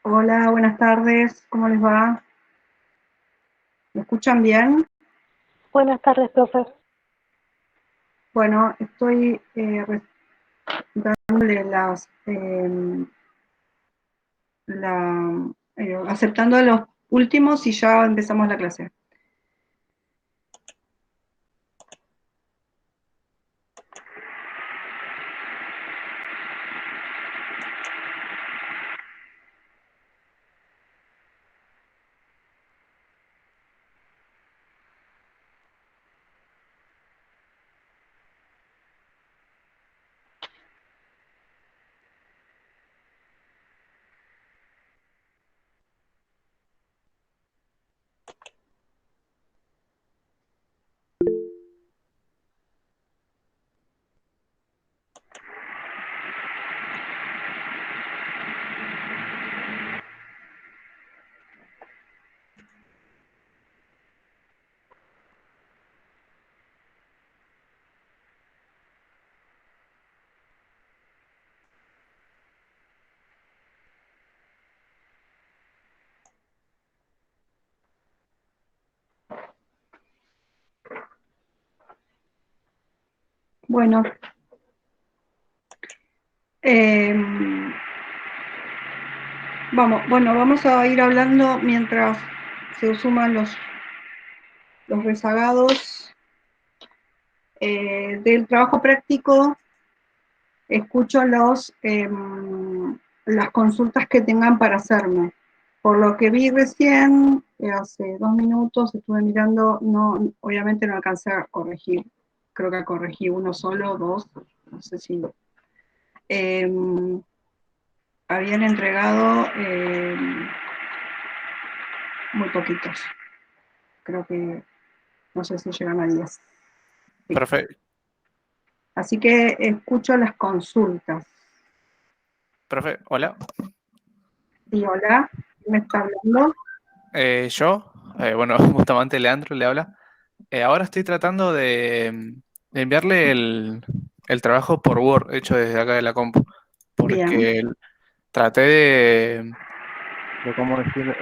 Hola, buenas tardes, ¿cómo les va? ¿Me escuchan bien? Buenas tardes, profe. Bueno, estoy dándole aceptando los últimos y ya empezamos la clase. Bueno, eh, vamos a ir hablando mientras se suman los rezagados del trabajo práctico. Escucho las consultas que tengan para hacerme. Por lo que vi recién, hace 2 minutos, estuve mirando, no, obviamente no alcancé a corregir, creo que corregí uno solo, dos, no sé si eh, habían entregado muy poquitos, creo que no sé si llegan a 10. Sí. Profe, Así que escucho las consultas. hola. Sí, hola, ¿quién me está hablando? Bueno, justamente Leandro le habla. Ahora estoy tratando de enviarle el trabajo por Word, hecho desde acá de la compu, Bien, porque traté de ¿cómo decir?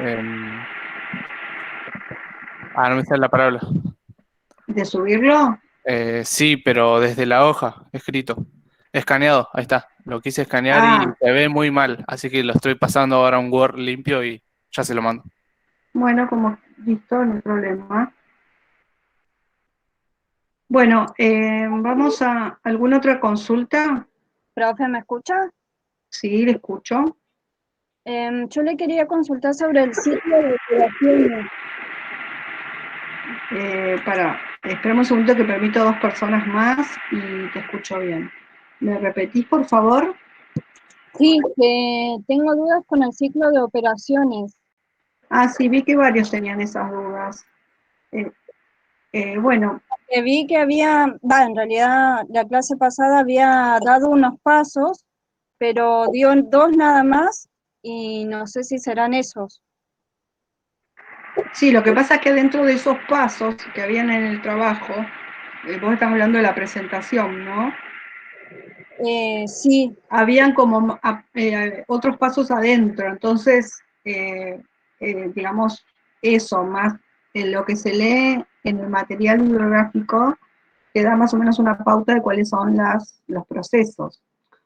No me sale la palabra. de subirlo. Sí, pero desde la hoja, escrito. Escaneado, ahí está. Lo quise escanear y Ah, se ve muy mal, así que lo estoy pasando ahora a un Word limpio y ya se lo mando. bueno, como listo, no hay problema. Bueno, vamos a alguna otra consulta. Profe, ¿me escucha? Sí, le escucho. Yo le quería consultar sobre el ciclo de operaciones. Esperamos un segundo que permito a 2 personas más y te escucho bien. ¿Me repetís, por favor? Sí, que tengo dudas con el ciclo de operaciones. Ah, sí, vi que varios tenían esas dudas. Eh, bueno, Que vi que en realidad la clase pasada había dado unos pasos, pero dio dos nada más y no sé si serán esos. sí, lo que pasa es que dentro de esos pasos que habían en el trabajo, vos estás hablando de la presentación, ¿no? Sí, Habían como otros pasos adentro, entonces, digamos, eso, más en lo que se lee en el material bibliográfico, te da más o menos una pauta de cuáles son los procesos.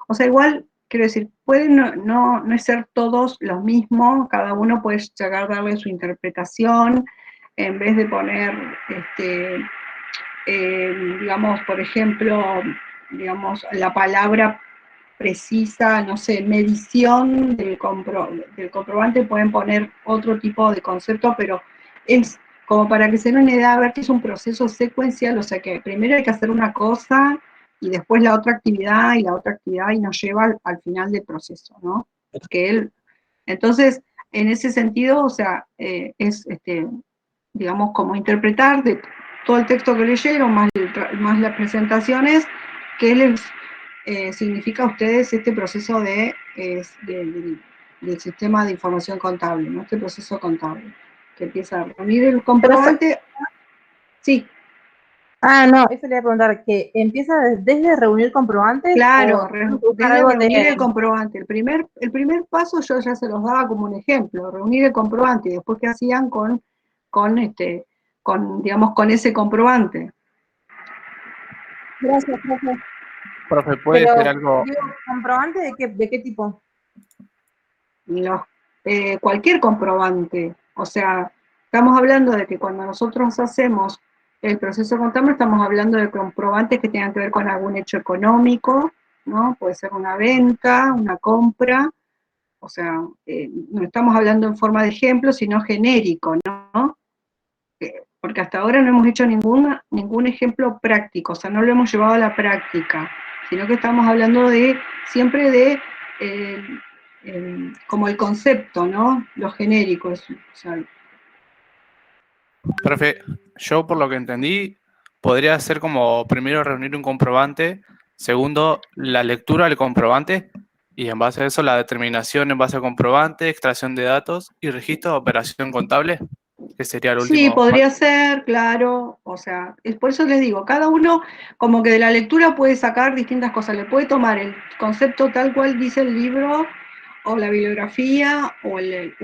O sea, igual, quiero decir, pueden no ser todos los mismos, cada uno puede llegar a darle su interpretación, en vez de poner, digamos, por ejemplo, digamos, la palabra precisa, no sé, medición del comprobante, pueden poner otro tipo de concepto, pero es como para que se den una idea de ver que es un proceso secuencial, o sea que primero hay que hacer una cosa y después la otra actividad y la otra actividad y nos lleva al final del proceso, ¿no? Entonces, en ese sentido, o sea, digamos, como interpretar de todo el texto que leyeron, más las presentaciones, qué les significa a ustedes este proceso del sistema de información contable, ¿no? Este proceso contable, que empieza a reunir el profe, comprobante. Sí, No, eso le iba a preguntar, que empieza desde reunir comprobantes o Claro, tenemos que buscar desde algo reunir el de... comprobante. El primer paso yo ya se los daba como un ejemplo, reunir el comprobante y después qué hacían digamos, con ese comprobante. Gracias, profe. Profe, puede ser Pero, algo, digo, ¿comprobante de qué tipo? Los, cualquier comprobante. O sea, estamos hablando de que cuando nosotros hacemos el proceso contable, estamos hablando de comprobantes que tengan que ver con algún hecho económico, ¿no? Puede ser una venta, una compra, o sea, no estamos hablando en forma de ejemplo, sino genérico, ¿no? Porque hasta ahora no hemos hecho ningún ejemplo práctico, o sea, no lo hemos llevado a la práctica, sino que estamos hablando siempre de eh, como el concepto, ¿no? Lo genérico. O sea, profe, yo por lo que entendí, podría ser como primero reunir un comprobante, segundo, la lectura del comprobante, y en base a eso la determinación en base al comprobante, extracción de datos y registro de operación contable, que sería el sí, último. podría ser, claro, o sea, es por eso les digo, cada uno como que de la lectura puede sacar distintas cosas, le puede tomar el concepto tal cual dice el libro, o la bibliografía, o el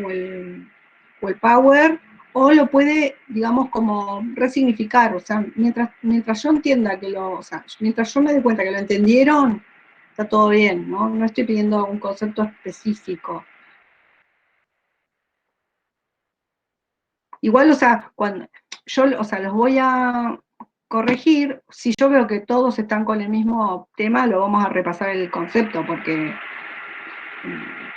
Power, o lo puede, digamos, como resignificar, o sea, mientras yo entienda o sea, mientras yo me dé cuenta que lo entendieron, está todo bien, ¿no? No estoy pidiendo un concepto específico. Igual, o sea, cuando yo, o sea, los voy a corregir, si yo veo que todos están con el mismo tema, lo vamos a repasar el concepto, porque,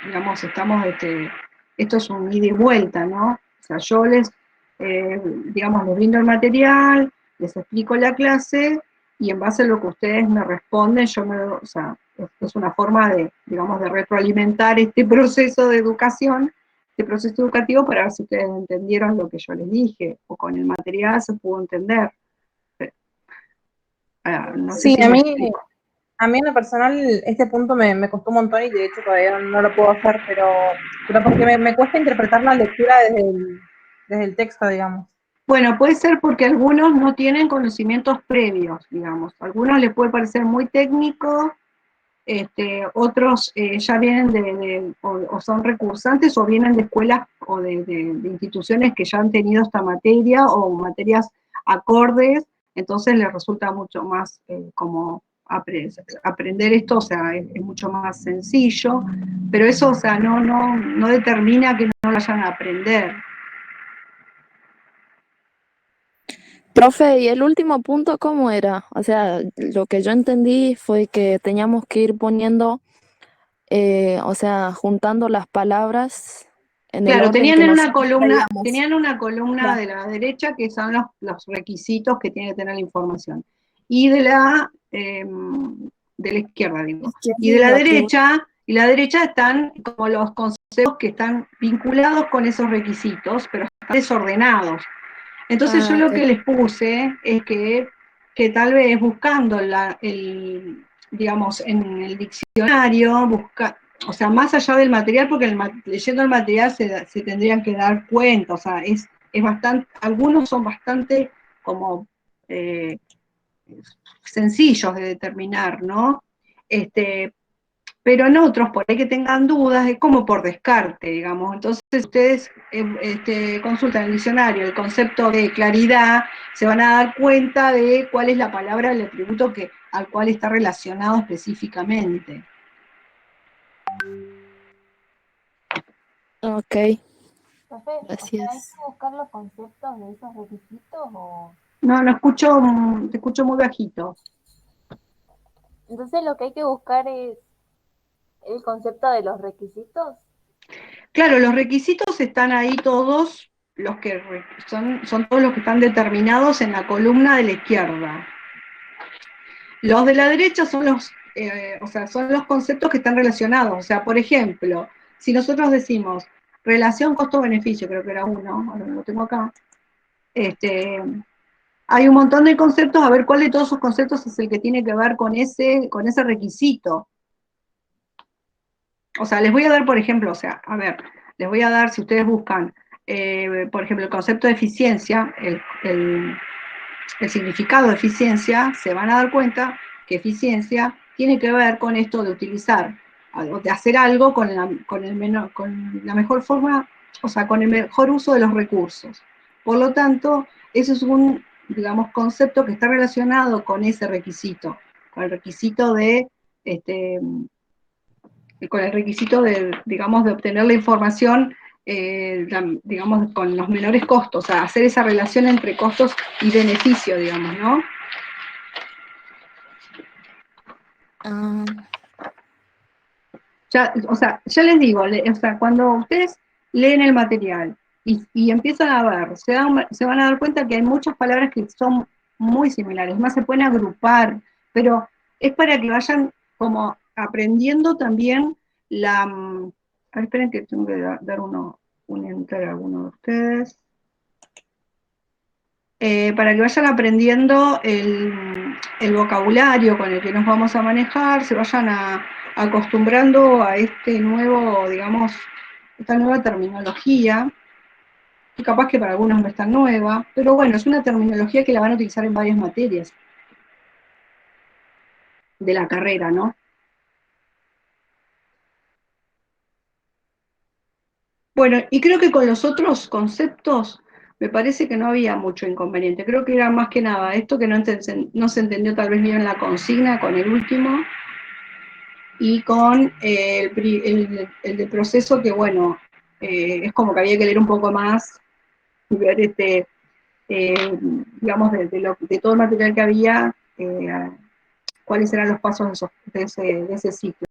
digamos, esto es un ida y vuelta, ¿no? O sea, yo digamos, les brindo el material, les explico la clase, y en base a lo que ustedes me responden, o sea, es una forma de, digamos, de retroalimentar este proceso de educación, este proceso educativo, para ver si ustedes entendieron lo que yo les dije, o con el material se pudo entender. No sé Sí, si me explico. a mí en lo personal este punto me costó un montón y de hecho todavía no lo puedo hacer, pero porque me cuesta interpretar la lectura desde el texto, digamos. Bueno, puede ser porque algunos no tienen conocimientos previos, digamos. A algunos les puede parecer muy técnico, otros ya vienen o son recursantes o vienen de escuelas o de instituciones que ya han tenido esta materia o materias acordes, entonces les resulta mucho más como aprender esto, o sea, es mucho más sencillo, pero eso, o sea, no determina que no lo vayan a aprender. Profe, ¿y el último punto cómo era? O sea, lo que yo entendí fue que teníamos que ir poniendo, o sea, juntando las palabras en el Claro, orden que nosotros veíamos. tenían una columna Claro. de la derecha que son los requisitos que tiene que tener la información. Y de la izquierda, digo. Y de la Izquierda, derecha están como los conceptos que están vinculados con esos requisitos, pero están desordenados. Entonces yo Ah, lo ok. que les puse es que tal vez buscando digamos, en el diccionario, o sea, más allá del material, porque leyendo el material se tendrían que dar cuenta, o sea, es bastante, algunos son bastante como eh, sencillos de determinar, ¿no? Este, pero en otros, por ahí que tengan dudas, es como por descarte, digamos. Entonces, ustedes consultan el diccionario, el concepto de claridad, se van a dar cuenta de cuál es la palabra, el atributo al cual está relacionado específicamente. Ok, Profe, o sea, ¿hay gracias. que buscar los conceptos de esos requisitos o...? No escucho, te escucho muy bajito. Entonces lo que hay que buscar es el concepto de los requisitos. Claro, los requisitos están ahí todos, son todos los que están determinados en la columna de la izquierda. Los de la derecha son los conceptos que están relacionados. O sea, por ejemplo, si nosotros decimos relación costo-beneficio, creo que era uno, ahora no lo tengo acá, hay un montón de conceptos, a ver cuál de todos esos conceptos es el que tiene que ver con ese requisito. O sea, les voy a dar, por ejemplo, o sea, a ver, les voy a dar, si ustedes buscan, por ejemplo, el concepto de eficiencia, el significado de eficiencia, se van a dar cuenta que eficiencia tiene que ver con esto de utilizar, de hacer algo con la mejor forma, o sea, con el mejor uso de los recursos. Por lo tanto, eso es un, digamos, concepto que está relacionado con ese requisito, con el requisito de, con el requisito de, digamos, de obtener la información, digamos, con los menores costos, o sea, hacer esa relación entre costos y beneficio, digamos, ¿no? Ah, Ya, o sea, ya les digo, o sea, cuando ustedes leen el material y empiezan a ver, se van a dar cuenta que hay muchas palabras que son muy similares, más se pueden agrupar, pero es para que vayan como aprendiendo también a ver, esperen que tengo que dar un enter a alguno de ustedes. Para que vayan aprendiendo el vocabulario con el que nos vamos a manejar, se vayan acostumbrando a este nuevo, digamos, esta nueva terminología, que capaz que para algunos no es tan nueva, pero bueno, es una terminología que la van a utilizar en varias materias de la carrera, ¿no? Bueno, y creo que con los otros conceptos me parece que no había mucho inconveniente. Creo que era más que nada esto que no se entendió tal vez bien la consigna con el último, y con el de proceso que, bueno, es como que había que leer un poco más y ver, digamos, de todo el material que había, cuáles eran los pasos de ese ciclo.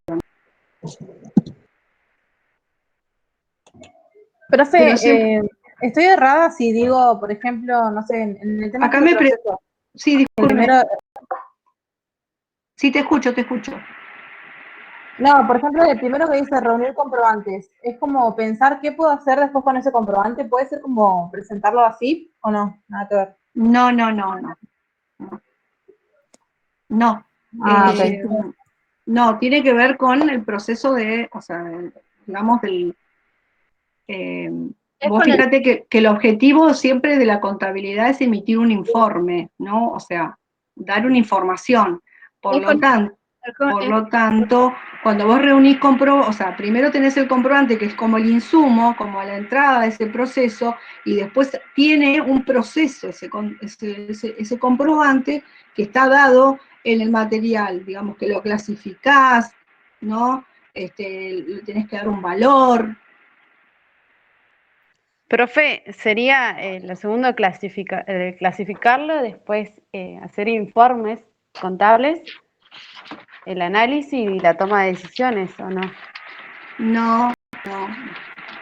Pero siempre, Profe, estoy errada si digo, por ejemplo, no sé, en el tema acá del proceso, sí, el discúlpeme, primero, sí, te escucho, te escucho. no, por ejemplo, el primero que dice reunir comprobantes, es como pensar qué puedo hacer después con ese comprobante, ¿puede ser como presentarlo así o no? Nada que ver. No, no, no, no, no. No, Ah, eh, ok. no, tiene que ver con el proceso de, o sea, digamos, Eh, Es vos con el, fíjate que el objetivo siempre de la contabilidad es emitir un informe, ¿no? O sea, dar una información. Por es lo con tanto, por es- lo tanto, cuando vos reunís o sea, primero tenés el comprobante que es como el insumo, como la entrada de ese proceso, y después tiene un proceso ese comprobante que está dado en el material, digamos que lo clasificás, ¿no? Le tenés que dar un valor. Profe, sería lo segundo clasificarlo, después hacer informes contables, el análisis y la toma de decisiones, ¿o no? No, no,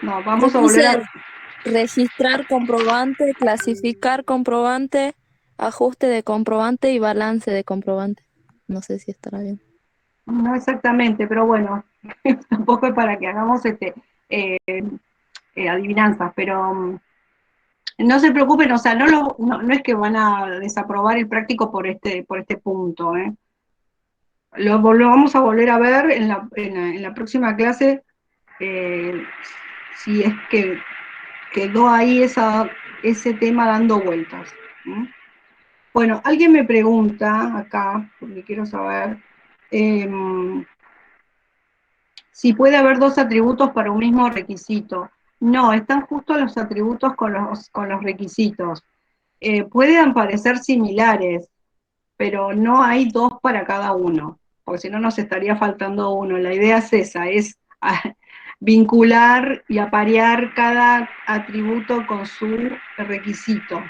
no, yo vamos a volver puse a... registrar comprobante, clasificar comprobante, ajuste de comprobante y balance de comprobante. No sé si estará bien. No exactamente, pero bueno, tampoco es para que hagamos eh, adivinanzas, pero no se preocupen, o sea, no es que van a desaprobar el práctico por este punto, ¿eh? Lo vamos a volver a ver en la próxima clase, eh, si es que quedó ahí ese tema dando vueltas. ¿Mm? Bueno, alguien me pregunta acá, porque quiero saber, si puede haber dos atributos para un mismo requisito. No, están justo los atributos con los requisitos. Pueden parecer similares, pero no hay dos para cada uno, porque si no nos estaría faltando uno. La idea es esa, es vincular y aparear cada atributo con su requisito.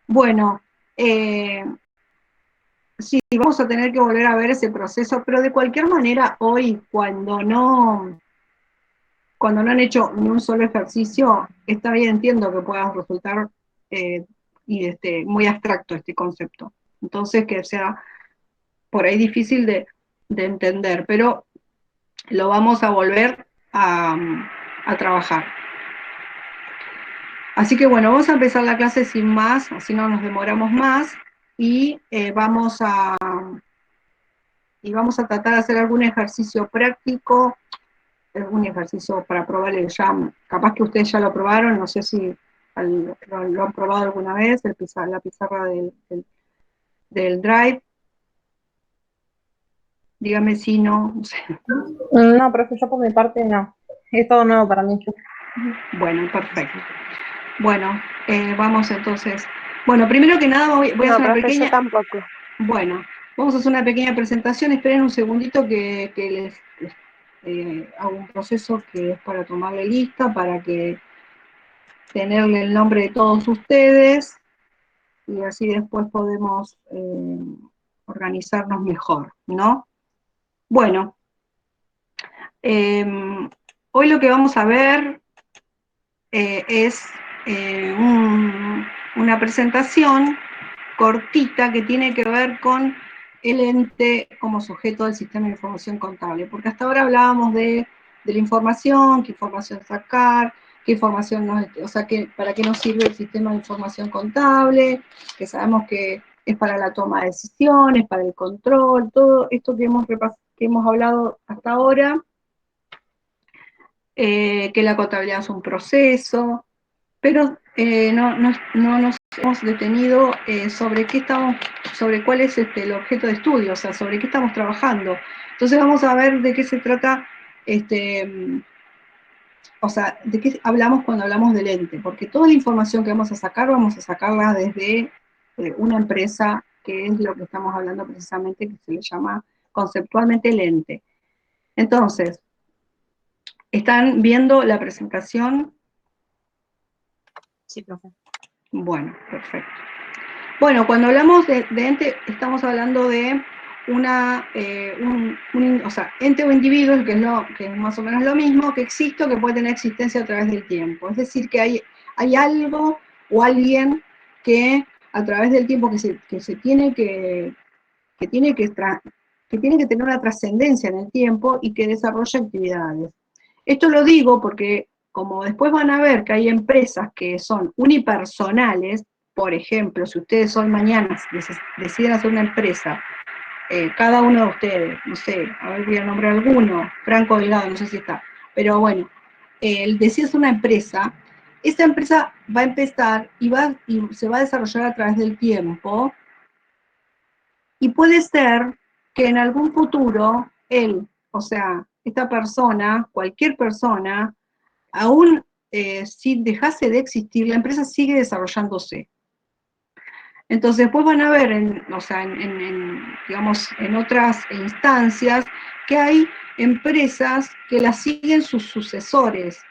Bueno, sí, vamos a tener que volver a ver ese proceso, pero de cualquier manera hoy, cuando no han hecho ni un solo ejercicio, está bien, entiendo que pueda resultar muy abstracto este concepto. Entonces, que sea por ahí difícil de entender, pero lo vamos a volver a trabajar. Así que bueno, vamos a empezar la clase sin más, así no nos demoramos más, y vamos a tratar de hacer algún ejercicio práctico, algún ejercicio para probar el JAM. Capaz que ustedes ya lo probaron, no sé si ¿Lo han probado alguna vez? La pizarra del Drive. Dígame si no, no sé. No, profe, yo por mi parte no. Es todo nuevo para mí. Bueno, perfecto. Bueno, vamos entonces. Bueno, primero que nada voy a No, hacer una profe, yo pequeña. tampoco. Bueno, vamos a hacer una pequeña presentación. Esperen un segundito que les hago un proceso que es para tomarle lista, para que tenerle el nombre de todos ustedes y así después podemos organizarnos mejor, ¿no? Bueno, hoy lo que vamos a ver es una presentación cortita que tiene que ver con el ente como sujeto del sistema de información contable, porque hasta ahora hablábamos de la información, qué información sacar, qué información o sea, para qué nos sirve el sistema de información contable, que sabemos que es para la toma de decisiones, para el control, todo esto que hemos hablado hasta ahora, que la contabilidad es un proceso, pero no nos hemos detenido sobre cuál es el objeto de estudio, o sea, sobre qué estamos trabajando. Entonces vamos a ver de qué se trata, o sea, de qué hablamos cuando hablamos del ente, porque toda la información que vamos a sacarla desde una empresa, que es lo que estamos hablando precisamente, que se le llama conceptualmente el ente. Entonces, ¿están viendo la presentación? Sí, profe. Bueno, perfecto. Bueno, cuando hablamos de ente, estamos hablando de o sea, ente o individuo, que es más o menos lo mismo, que existe o que puede tener existencia a través del tiempo. Es decir, que hay algo o alguien que a través del tiempo que tiene que tener una trascendencia en el tiempo y que desarrolla actividades. Esto lo digo porque, como después van a ver que hay empresas que son unipersonales, por ejemplo, si ustedes hoy mañana deciden hacer una empresa, cada uno de ustedes, no sé, a ver, voy a nombrar alguno, Franco Delgado, no sé si está, pero bueno, decide hacer una empresa, esa empresa va a empezar y se va a desarrollar a través del tiempo, y puede ser que en algún futuro él, o sea, esta persona, cualquier persona, aún si dejase de existir, la empresa sigue desarrollándose. Entonces, después van a ver, digamos, en otras instancias, que hay empresas que las siguen sus sucesores,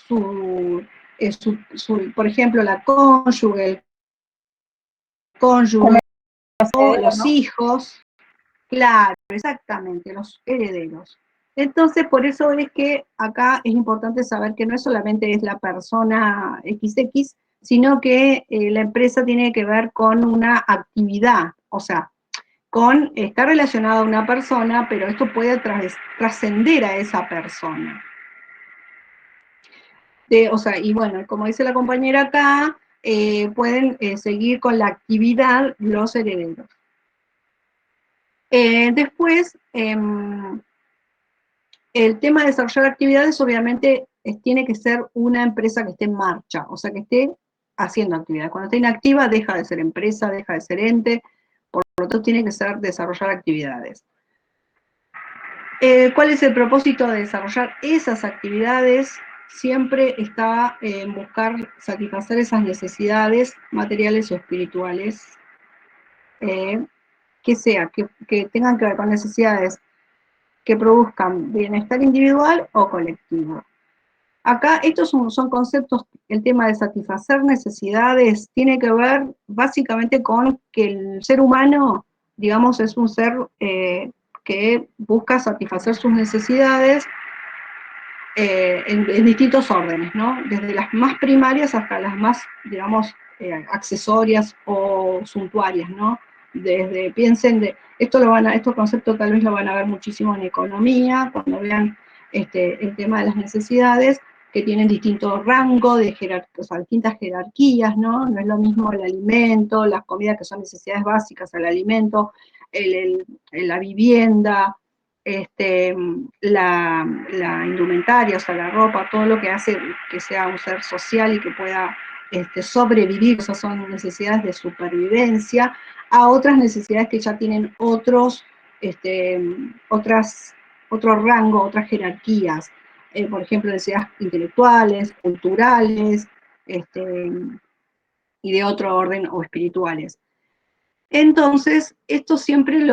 por ejemplo, la cónyuge, el cónyuge, o los hijos, claro, exactamente, los herederos. Entonces, por eso es que acá es importante saber que no solamente es la persona XX, sino que la empresa tiene que ver con una actividad, o sea, está relacionada a una persona, pero esto puede trascender a esa persona. O sea, y bueno, como dice la compañera acá, pueden seguir con la actividad los herederos. Después, el tema de desarrollar actividades, obviamente, tiene que ser una empresa que esté en marcha, o sea, que esté haciendo actividad. Cuando esté inactiva, deja de ser empresa, deja de ser ente, por lo tanto, tiene que ser desarrollar actividades. ¿Cuál es el propósito de desarrollar esas actividades? Siempre está en buscar satisfacer esas necesidades materiales o espirituales, que tengan que ver con necesidades que produzcan bienestar individual o colectivo. Acá estos son conceptos, el tema de satisfacer necesidades tiene que ver básicamente con que el ser humano, digamos, es un ser que busca satisfacer sus necesidades en distintos órdenes, ¿no? Desde las más primarias hasta las más, digamos, accesorias o suntuarias, ¿no? Piensen estos conceptos tal vez lo van a ver muchísimo en economía, cuando vean el tema de las necesidades, que tienen distintos rangos, o sea, distintas jerarquías, ¿no? No es lo mismo el alimento, las comidas que son necesidades básicas, el alimento, la vivienda, la indumentaria, o sea, la ropa, todo lo que hace que sea un ser social y que pueda sobrevivir, esas son necesidades de supervivencia, a otras necesidades que ya tienen otro rango, otras jerarquías, por ejemplo, necesidades intelectuales, culturales, y de otro orden o espirituales. Entonces, esto siempre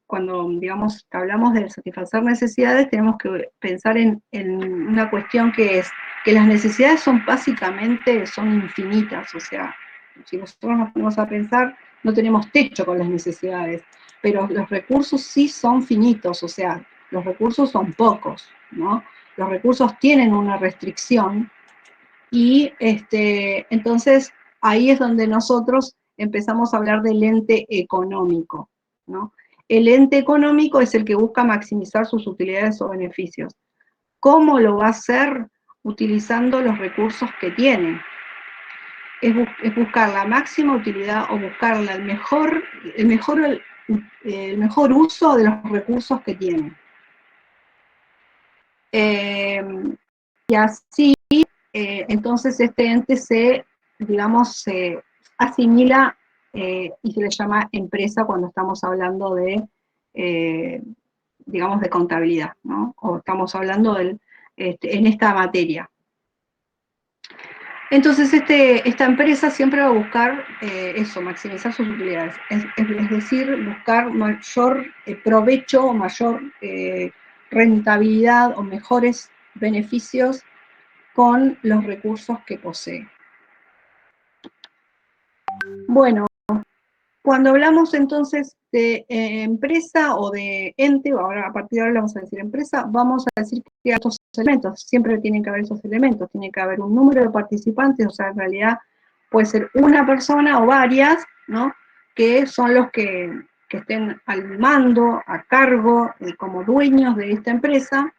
cuando, digamos, hablamos de satisfacer necesidades, tenemos que pensar en una cuestión que es que las necesidades básicamente son infinitas, o sea, si nosotros nos ponemos a pensar, no tenemos techo con las necesidades, pero los recursos sí son finitos, o sea, los recursos son pocos, ¿no? Los recursos tienen una restricción y entonces ahí es donde nosotros empezamos a hablar del ente económico, ¿no? El ente económico es el que busca maximizar sus utilidades o beneficios. ¿Cómo lo va a hacer? Utilizando los recursos que tiene. Es buscar la máxima utilidad o buscar el mejor uso de los recursos que tiene. Y así, entonces este ente se asimila y se le llama empresa cuando estamos hablando de, digamos, de contabilidad, ¿no? O estamos hablando en esta materia. Entonces esta empresa siempre va a buscar eso, maximizar sus utilidades, es decir, buscar mayor provecho o mayor rentabilidad o mejores beneficios con los recursos que posee. Bueno, cuando hablamos entonces de empresa o de ente, ahora a partir de ahora vamos a decir empresa, vamos a decir que hay estos elementos, siempre tienen que haber esos elementos, tiene que haber un número de participantes, o sea, en realidad puede ser una persona o varias, ¿no? Que son los que estén al mando, a cargo, como dueños de esta empresa,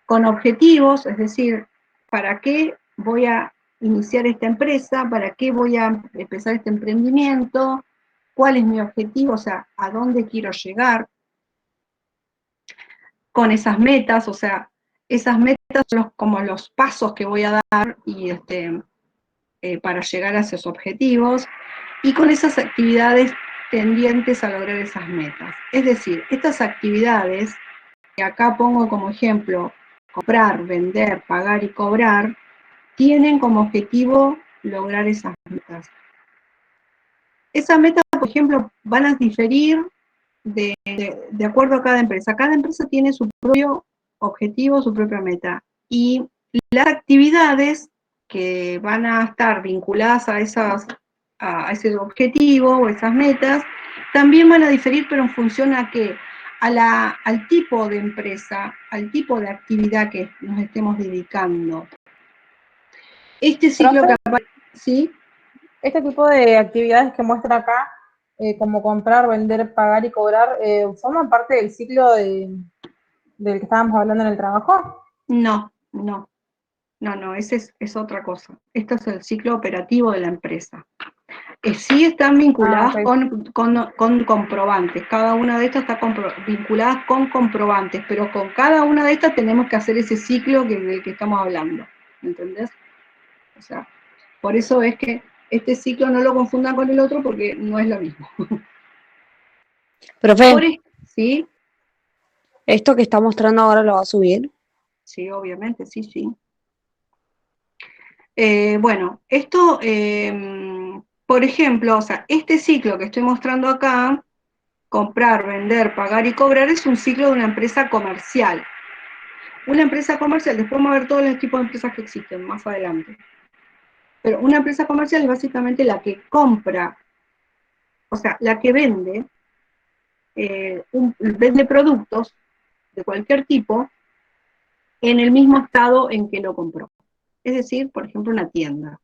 con objetivos, es decir, ¿para qué voy a iniciar esta empresa? ¿Para qué voy a empezar este emprendimiento? ¿Cuál es mi objetivo? O sea, ¿a dónde quiero llegar? Con esas metas, o sea, esas metas son como los pasos que voy a dar y para llegar a esos objetivos, y con esas actividades tendientes a lograr esas metas. Es decir, estas actividades, que acá pongo como ejemplo, comprar, vender, pagar y cobrar, tienen como objetivo lograr esas metas. Esas metas, por ejemplo, van a diferir de acuerdo a cada empresa. Cada empresa tiene su propio objetivo, su propia meta. Y las actividades que van a estar vinculadas a ese objetivo o esas metas, también van a diferir, pero en función a qué, al tipo de empresa, al tipo de actividad que nos estemos dedicando. Este ciclo Profe, que ¿sí? este tipo de actividades que muestra acá, como comprar, vender, pagar y cobrar, ¿forman parte del ciclo del que estábamos hablando en el trabajo? No, ese es otra cosa. Esto es el ciclo operativo de la empresa. Sí están vinculadas Ok. con comprobantes. Cada una de estas está vinculadas con comprobantes, pero con cada una de estas tenemos que hacer ese ciclo del que estamos hablando. ¿Entendés? O sea, por eso es que este ciclo no lo confundan con el otro porque no es lo mismo. Profe, ¿Sí? ¿esto que está mostrando ahora lo va a subir? Sí, obviamente, sí. Bueno, esto, por ejemplo, o sea, este ciclo que estoy mostrando acá, comprar, vender, pagar y cobrar, es un ciclo de una empresa comercial. Una empresa comercial, después vamos a ver todos los tipos de empresas que existen más adelante. Pero una empresa comercial es básicamente la que compra, o sea, la que vende, vende productos de cualquier tipo en el mismo estado en que lo compró. Es decir, por ejemplo, una tienda,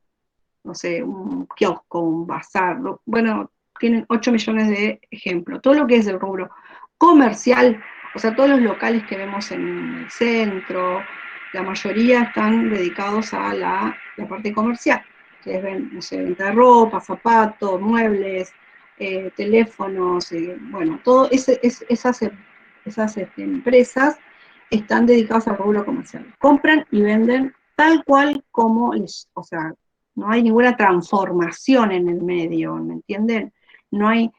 no sé, un kiosco, un bazar, bueno, tienen 8 millones de ejemplos. Todo lo que es el rubro comercial, o sea, todos los locales que vemos en el centro, la mayoría están dedicados a la parte comercial. Ustedes no sé, venta de ropa, zapatos, muebles, teléfonos, bueno, todas esas empresas están dedicadas al rubro comercial. Compran y venden tal cual como o sea, no hay ninguna transformación en el medio, ¿me entienden? No hay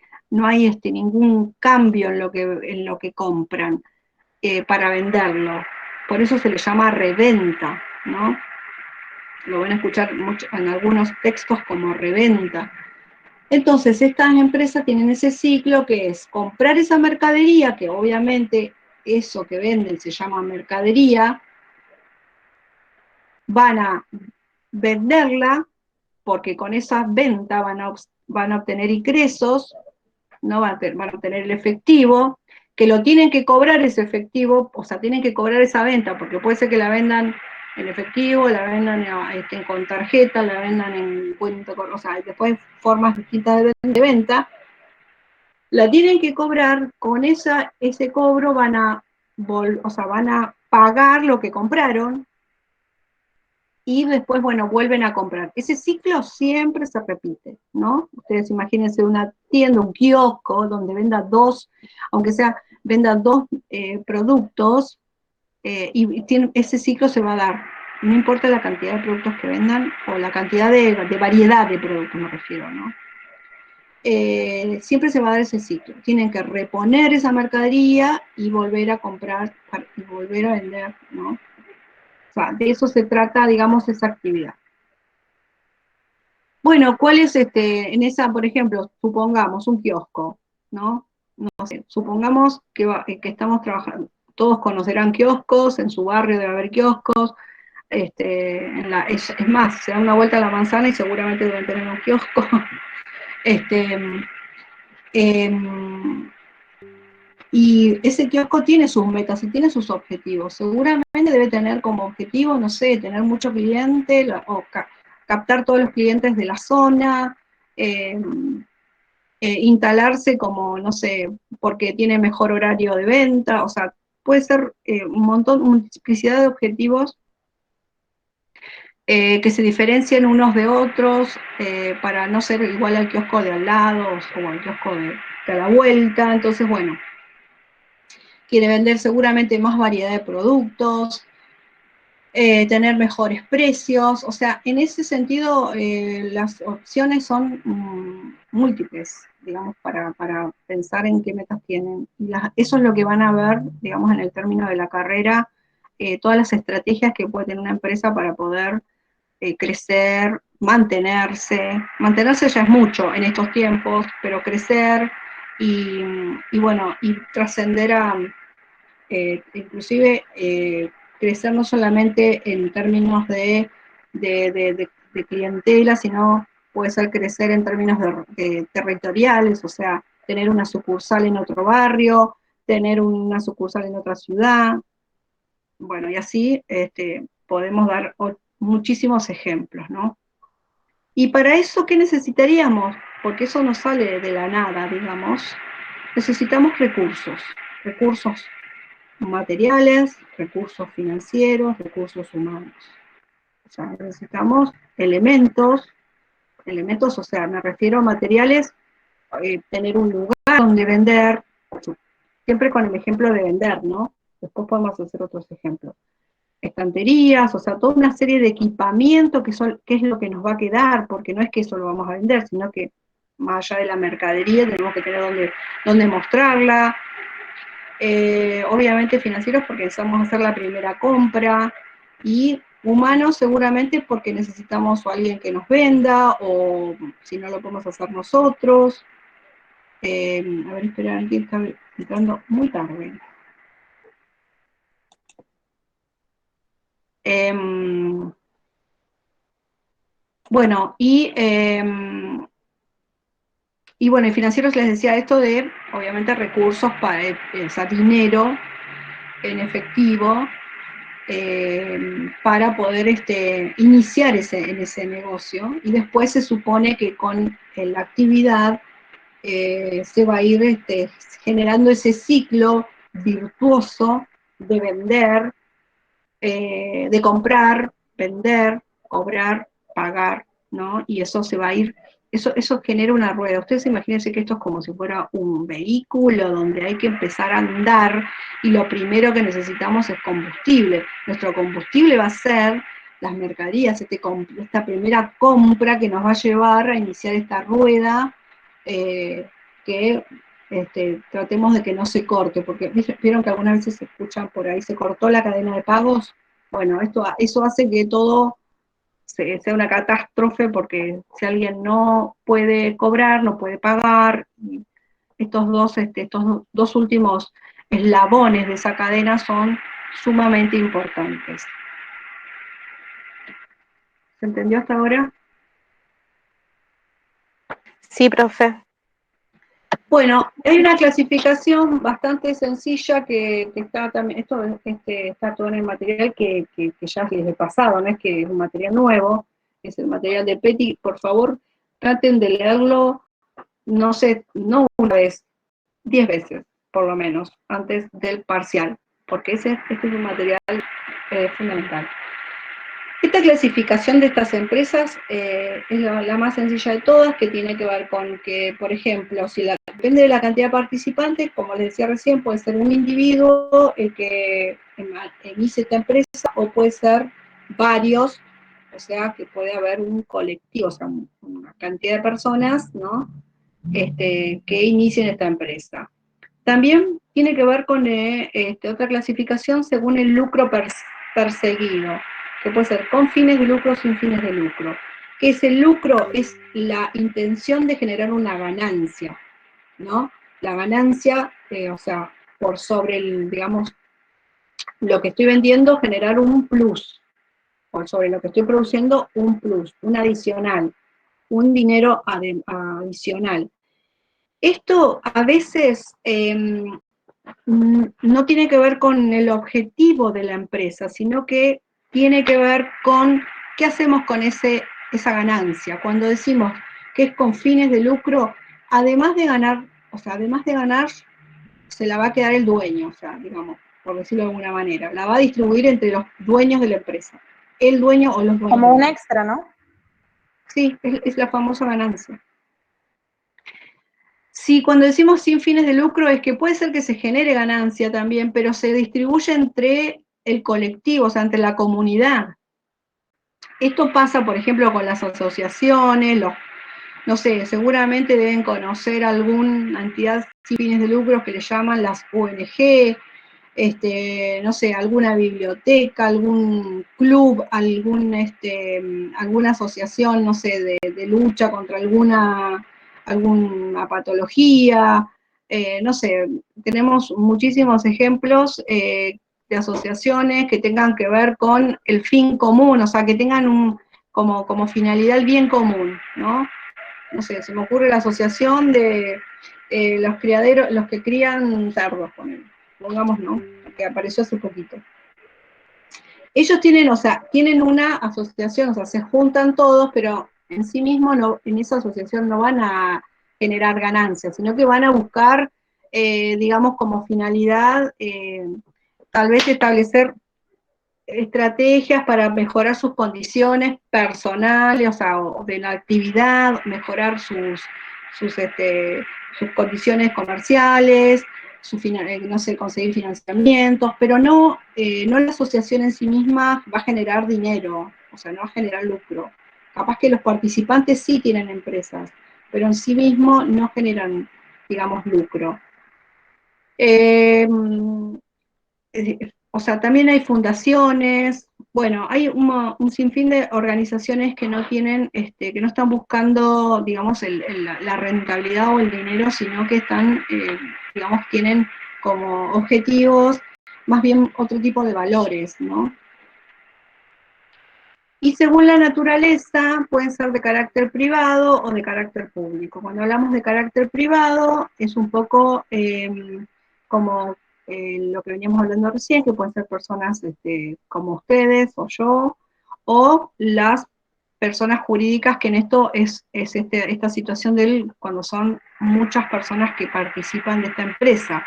ningún cambio en lo que compran para venderlo. Por eso se le llama reventa, ¿no? Lo van a escuchar mucho en algunos textos como reventa. Entonces, estas empresas tienen ese ciclo que es comprar esa mercadería, que obviamente eso que venden se llama mercadería, van a venderla, porque con esa venta van a obtener ingresos, no van a obtener el efectivo, que lo tienen que cobrar ese efectivo, o sea, tienen que cobrar esa venta, porque puede ser que la vendan en efectivo, la vendan con tarjeta, la vendan en cuenta, o sea, después formas distintas de venta, la tienen que cobrar, con ese cobro van a pagar lo que compraron, y después, bueno, vuelven a comprar. Ese ciclo siempre se repite, ¿no? Ustedes imagínense una tienda, un kiosco, donde venda aunque sea, venda dos productos, y ese ciclo se va a dar. No importa la cantidad de productos que vendan, o la cantidad de variedad de productos, me refiero, ¿no? Siempre se va a dar ese ciclo. Tienen que reponer esa mercadería y volver a comprar y volver a vender, ¿no? O sea, de eso se trata, digamos, esa actividad. Bueno, ¿cuál es en esa, por ejemplo, supongamos un kiosco, ¿no? No sé, supongamos que estamos trabajando, todos conocerán kioscos, en su barrio debe haber kioscos, es más, se da una vuelta a la manzana y seguramente deben tener un kiosco. Y ese kiosco tiene sus metas y tiene sus objetivos. Seguramente debe tener como objetivo, no sé, tener muchos clientes o captar todos los clientes de la zona, instalarse como, no sé, porque tiene mejor horario de venta, o sea, puede ser multiplicidad de objetivos que se diferencian unos de otros para no ser igual al kiosco de al lado o al kiosco de la vuelta. Entonces, bueno, quiere vender seguramente más variedad de productos, tener mejores precios, o sea, en ese sentido las opciones son múltiples, digamos, para pensar en qué metas tienen. Eso es lo que van a ver, digamos, en el término de la carrera, todas las estrategias que puede tener una empresa para poder crecer, mantenerse ya es mucho en estos tiempos, pero crecer y bueno, y trascender a inclusive crecer no solamente en términos de clientela, sino puede ser crecer en términos territoriales, o sea, tener una sucursal en otro barrio, tener una sucursal en otra ciudad, bueno, y así podemos dar muchísimos ejemplos, ¿no? Y para eso, ¿qué necesitaríamos? Porque eso no sale de la nada, digamos. Necesitamos recursos materiales, recursos financieros, recursos humanos. O sea, necesitamos elementos, o sea, me refiero a materiales, tener un lugar donde vender, siempre con el ejemplo de vender, ¿no? Después podemos hacer otros ejemplos. Estanterías, o sea, toda una serie de equipamiento que es lo que nos va a quedar, porque no es que eso lo vamos a vender, sino que más allá de la mercadería tenemos que tener donde mostrarla, obviamente financieros porque necesitamos hacer la primera compra, y humanos seguramente porque necesitamos a alguien que nos venda, o si no lo podemos hacer nosotros. A ver, espera, alguien está entrando muy tarde. Bueno, y bueno, y financieros les decía esto de, obviamente, recursos para, o sea, dinero en efectivo, para poder iniciar en ese negocio, y después se supone que con la actividad se va a ir generando ese ciclo virtuoso de vender, de comprar, vender, cobrar, pagar, ¿no? Y eso se va a ir, eso genera una rueda. Ustedes imagínense que esto es como si fuera un vehículo donde hay que empezar a andar, y lo primero que necesitamos es combustible. Nuestro combustible va a ser las mercaderías, esta primera compra que nos va a llevar a iniciar esta rueda, que tratemos de que no se corte, porque vieron que algunas veces se escuchan por ahí, se cortó la cadena de pagos. Bueno, eso hace que todo sea una catástrofe, porque si alguien no puede cobrar, no puede pagar, estos dos últimos eslabones de esa cadena son sumamente importantes. ¿Se entendió hasta ahora? Sí, profe. Bueno, hay una clasificación bastante sencilla que está también, esto está todo en el material que ya es de pasado, no es que es un material nuevo, es el material de Petty. Por favor, traten de leerlo, no sé, no una vez, 10 veces, por lo menos, antes del parcial, porque este es un material fundamental. Esta clasificación de estas empresas es la más sencilla de todas, que tiene que ver con que, por ejemplo, depende de la cantidad de participantes, como les decía recién, puede ser un individuo el que inicie esta empresa, o puede ser varios, o sea, que puede haber un colectivo, o sea, una cantidad de personas, ¿no?, que inicien esta empresa. También tiene que ver con otra clasificación según el lucro perseguido, que puede ser con fines de lucro o sin fines de lucro. ¿Qué es el lucro? Es la intención de generar una ganancia, ¿no? La ganancia, o sea, por sobre digamos, lo que estoy vendiendo, generar un plus, por sobre lo que estoy produciendo, un plus, un adicional, un dinero adicional. Esto a veces no tiene que ver con el objetivo de la empresa, sino que tiene que ver con qué hacemos con esa ganancia. Cuando decimos que es con fines de lucro, además de ganar, se la va a quedar el dueño, o sea, digamos, por decirlo de alguna manera, la va a distribuir entre los dueños de la empresa, el dueño o los dueños. Como un extra, ¿no? Sí, es la famosa ganancia. Sí, cuando decimos sin fines de lucro es que puede ser que se genere ganancia también, pero se distribuye entre el colectivo, o sea, entre la comunidad. Esto pasa, por ejemplo, con las asociaciones, no sé, seguramente deben conocer alguna entidad sin fines de lucro que le llaman las ONG, no sé, alguna biblioteca, algún club, alguna asociación, no sé, de lucha contra alguna patología, no sé, tenemos muchísimos ejemplos de asociaciones que tengan que ver con el fin común, o sea, que tengan como finalidad el bien común, ¿no? No sé, se me ocurre la asociación de los criaderos, los que crían cerdos, pongamos, ¿no?, que apareció hace poquito. Ellos tienen una asociación, o sea, se juntan todos, pero en sí mismos en esa asociación no van a generar ganancias, sino que van a buscar, digamos, como finalidad, tal vez establecer estrategias para mejorar sus condiciones personales, o sea, de la actividad, mejorar sus condiciones comerciales, no sé, conseguir financiamientos, pero no la asociación en sí misma va a generar dinero, o sea, no va a generar lucro. Capaz que los participantes sí tienen empresas, pero en sí mismo no generan, digamos, lucro. O sea, también hay fundaciones, bueno, hay un sinfín de organizaciones que no tienen, que no están buscando, digamos, la rentabilidad o el dinero, sino que están, digamos, tienen como objetivos más bien otro tipo de valores, ¿no? Y según la naturaleza, pueden ser de carácter privado o de carácter público. Cuando hablamos de carácter privado, es un poco como lo que veníamos hablando recién, que pueden ser personas como ustedes o yo, o las personas jurídicas, que en esto es esta situación cuando son muchas personas que participan de esta empresa.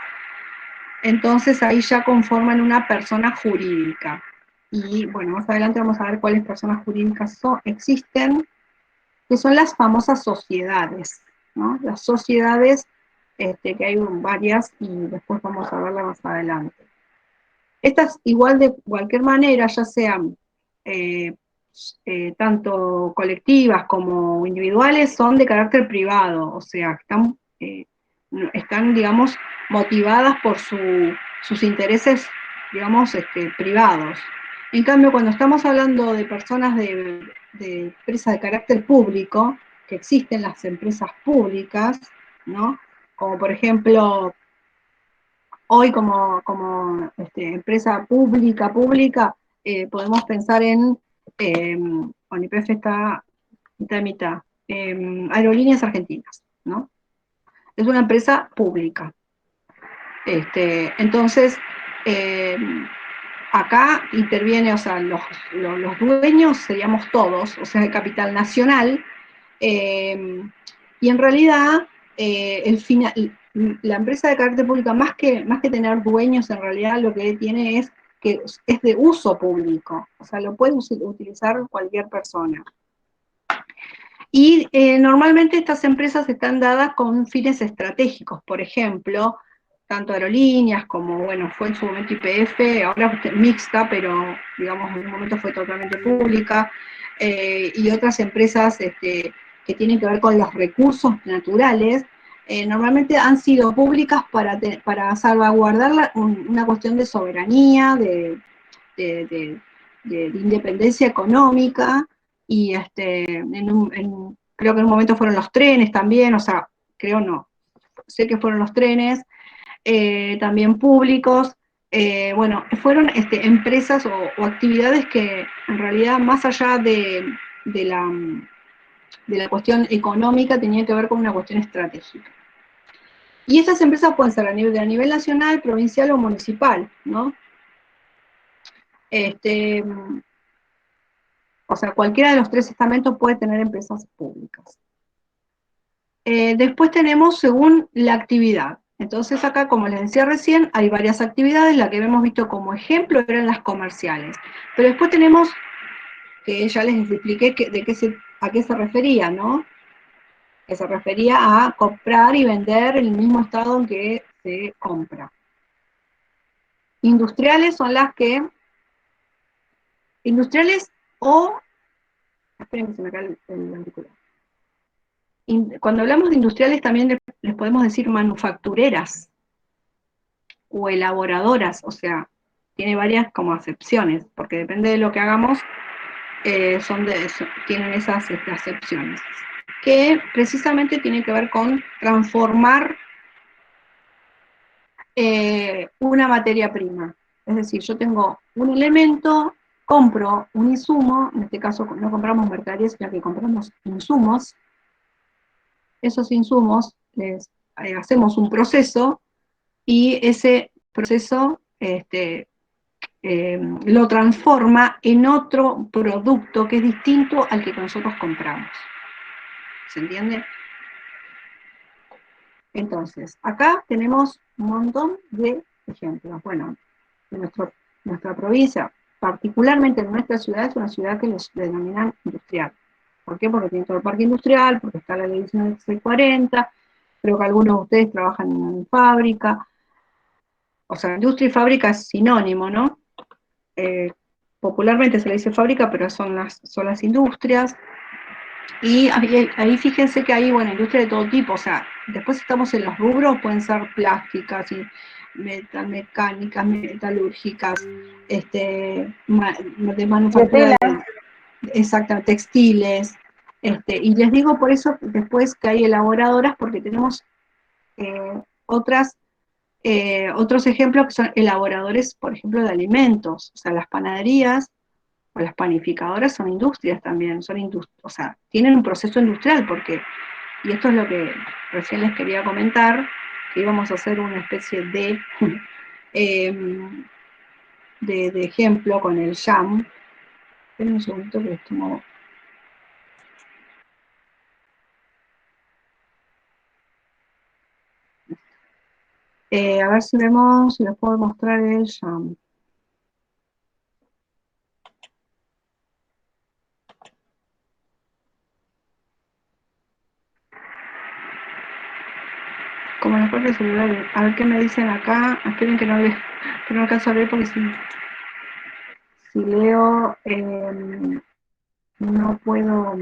Entonces ahí ya conforman una persona jurídica. Y bueno, más adelante vamos a ver cuáles personas jurídicas existen, que son las famosas sociedades, ¿no? Las sociedades, que hay varias, y después vamos a verlas más adelante. Estas, igual de cualquier manera, ya sean tanto colectivas como individuales, son de carácter privado, o sea, están digamos, motivadas por sus intereses, digamos, privados. En cambio, cuando estamos hablando de personas de empresas de carácter público, que existen las empresas públicas, ¿no? Como por ejemplo, hoy como empresa pública, podemos pensar en, bueno, YPF está mitad y mitad, Aerolíneas Argentinas, ¿no? Es una empresa pública. Entonces, acá interviene, o sea, los dueños seríamos todos, o sea, el capital nacional, y en realidad la empresa de carácter pública, más que tener dueños, en realidad lo que tiene es que es de uso público, o sea, lo puede utilizar cualquier persona. Y normalmente estas empresas están dadas con fines estratégicos, por ejemplo, tanto aerolíneas como, bueno, fue en su momento YPF, ahora es mixta, pero digamos en un momento fue totalmente pública, y otras empresas que tienen que ver con los recursos naturales, normalmente han sido públicas para salvaguardar una cuestión de soberanía, de independencia económica, y creo que en un momento fueron los trenes también, o sea, creo no, sé que fueron los trenes, también públicos, bueno, fueron empresas o actividades que en realidad más allá de la cuestión económica tenían que ver con una cuestión estratégica. Y estas empresas pueden ser a nivel nacional, provincial o municipal, ¿no? O sea, cualquiera de los tres estamentos puede tener empresas públicas. Después tenemos según la actividad. Entonces acá, como les decía recién, hay varias actividades, la que hemos visto como ejemplo eran las comerciales. Pero después tenemos, que ya les expliqué a qué se refería, ¿no? Que se refería a comprar y vender en el mismo estado en que se compra. Industriales son las que... Industriales o... Esperen que se me cae el artículo. Cuando hablamos de industriales también les podemos decir manufactureras o elaboradoras, o sea, tiene varias como acepciones, porque depende de lo que hagamos, tienen esas acepciones, que precisamente tienen que ver con transformar una materia prima. Es decir, yo tengo un elemento, compro un insumo, en este caso no compramos mercaderías, sino que compramos insumos. Esos insumos hacemos un proceso y ese proceso lo transforma en otro producto que es distinto al que nosotros compramos. ¿Se entiende? Entonces, acá tenemos un montón de ejemplos. Bueno, en nuestra provincia, particularmente en nuestra ciudad, es una ciudad que los denominan industrial. ¿Por qué? Porque tiene todo el parque industrial, porque está la ley 19640, creo que algunos de ustedes trabajan en fábrica, o sea, industria y fábrica es sinónimo, ¿no? Popularmente se le dice fábrica, pero son las industrias, y ahí fíjense que hay, bueno, industria de todo tipo, o sea, después estamos en los rubros, pueden ser plásticas, y mecánicas, metalúrgicas, de manufactura, exactamente, textiles, y les digo por eso después que hay elaboradoras, porque tenemos otros ejemplos que son elaboradores, por ejemplo, de alimentos, o sea, las panaderías o las panificadoras son industrias también, o sea, tienen un proceso industrial, y esto es lo que recién les quería comentar, que íbamos a hacer una especie de ejemplo con el jam. Esperen un segundito que les tomo. A ver si les puedo mostrar el jam. Como les puedo celular, a ver qué me dicen acá. Esperen que no alcanzo a ver porque si leo No puedo.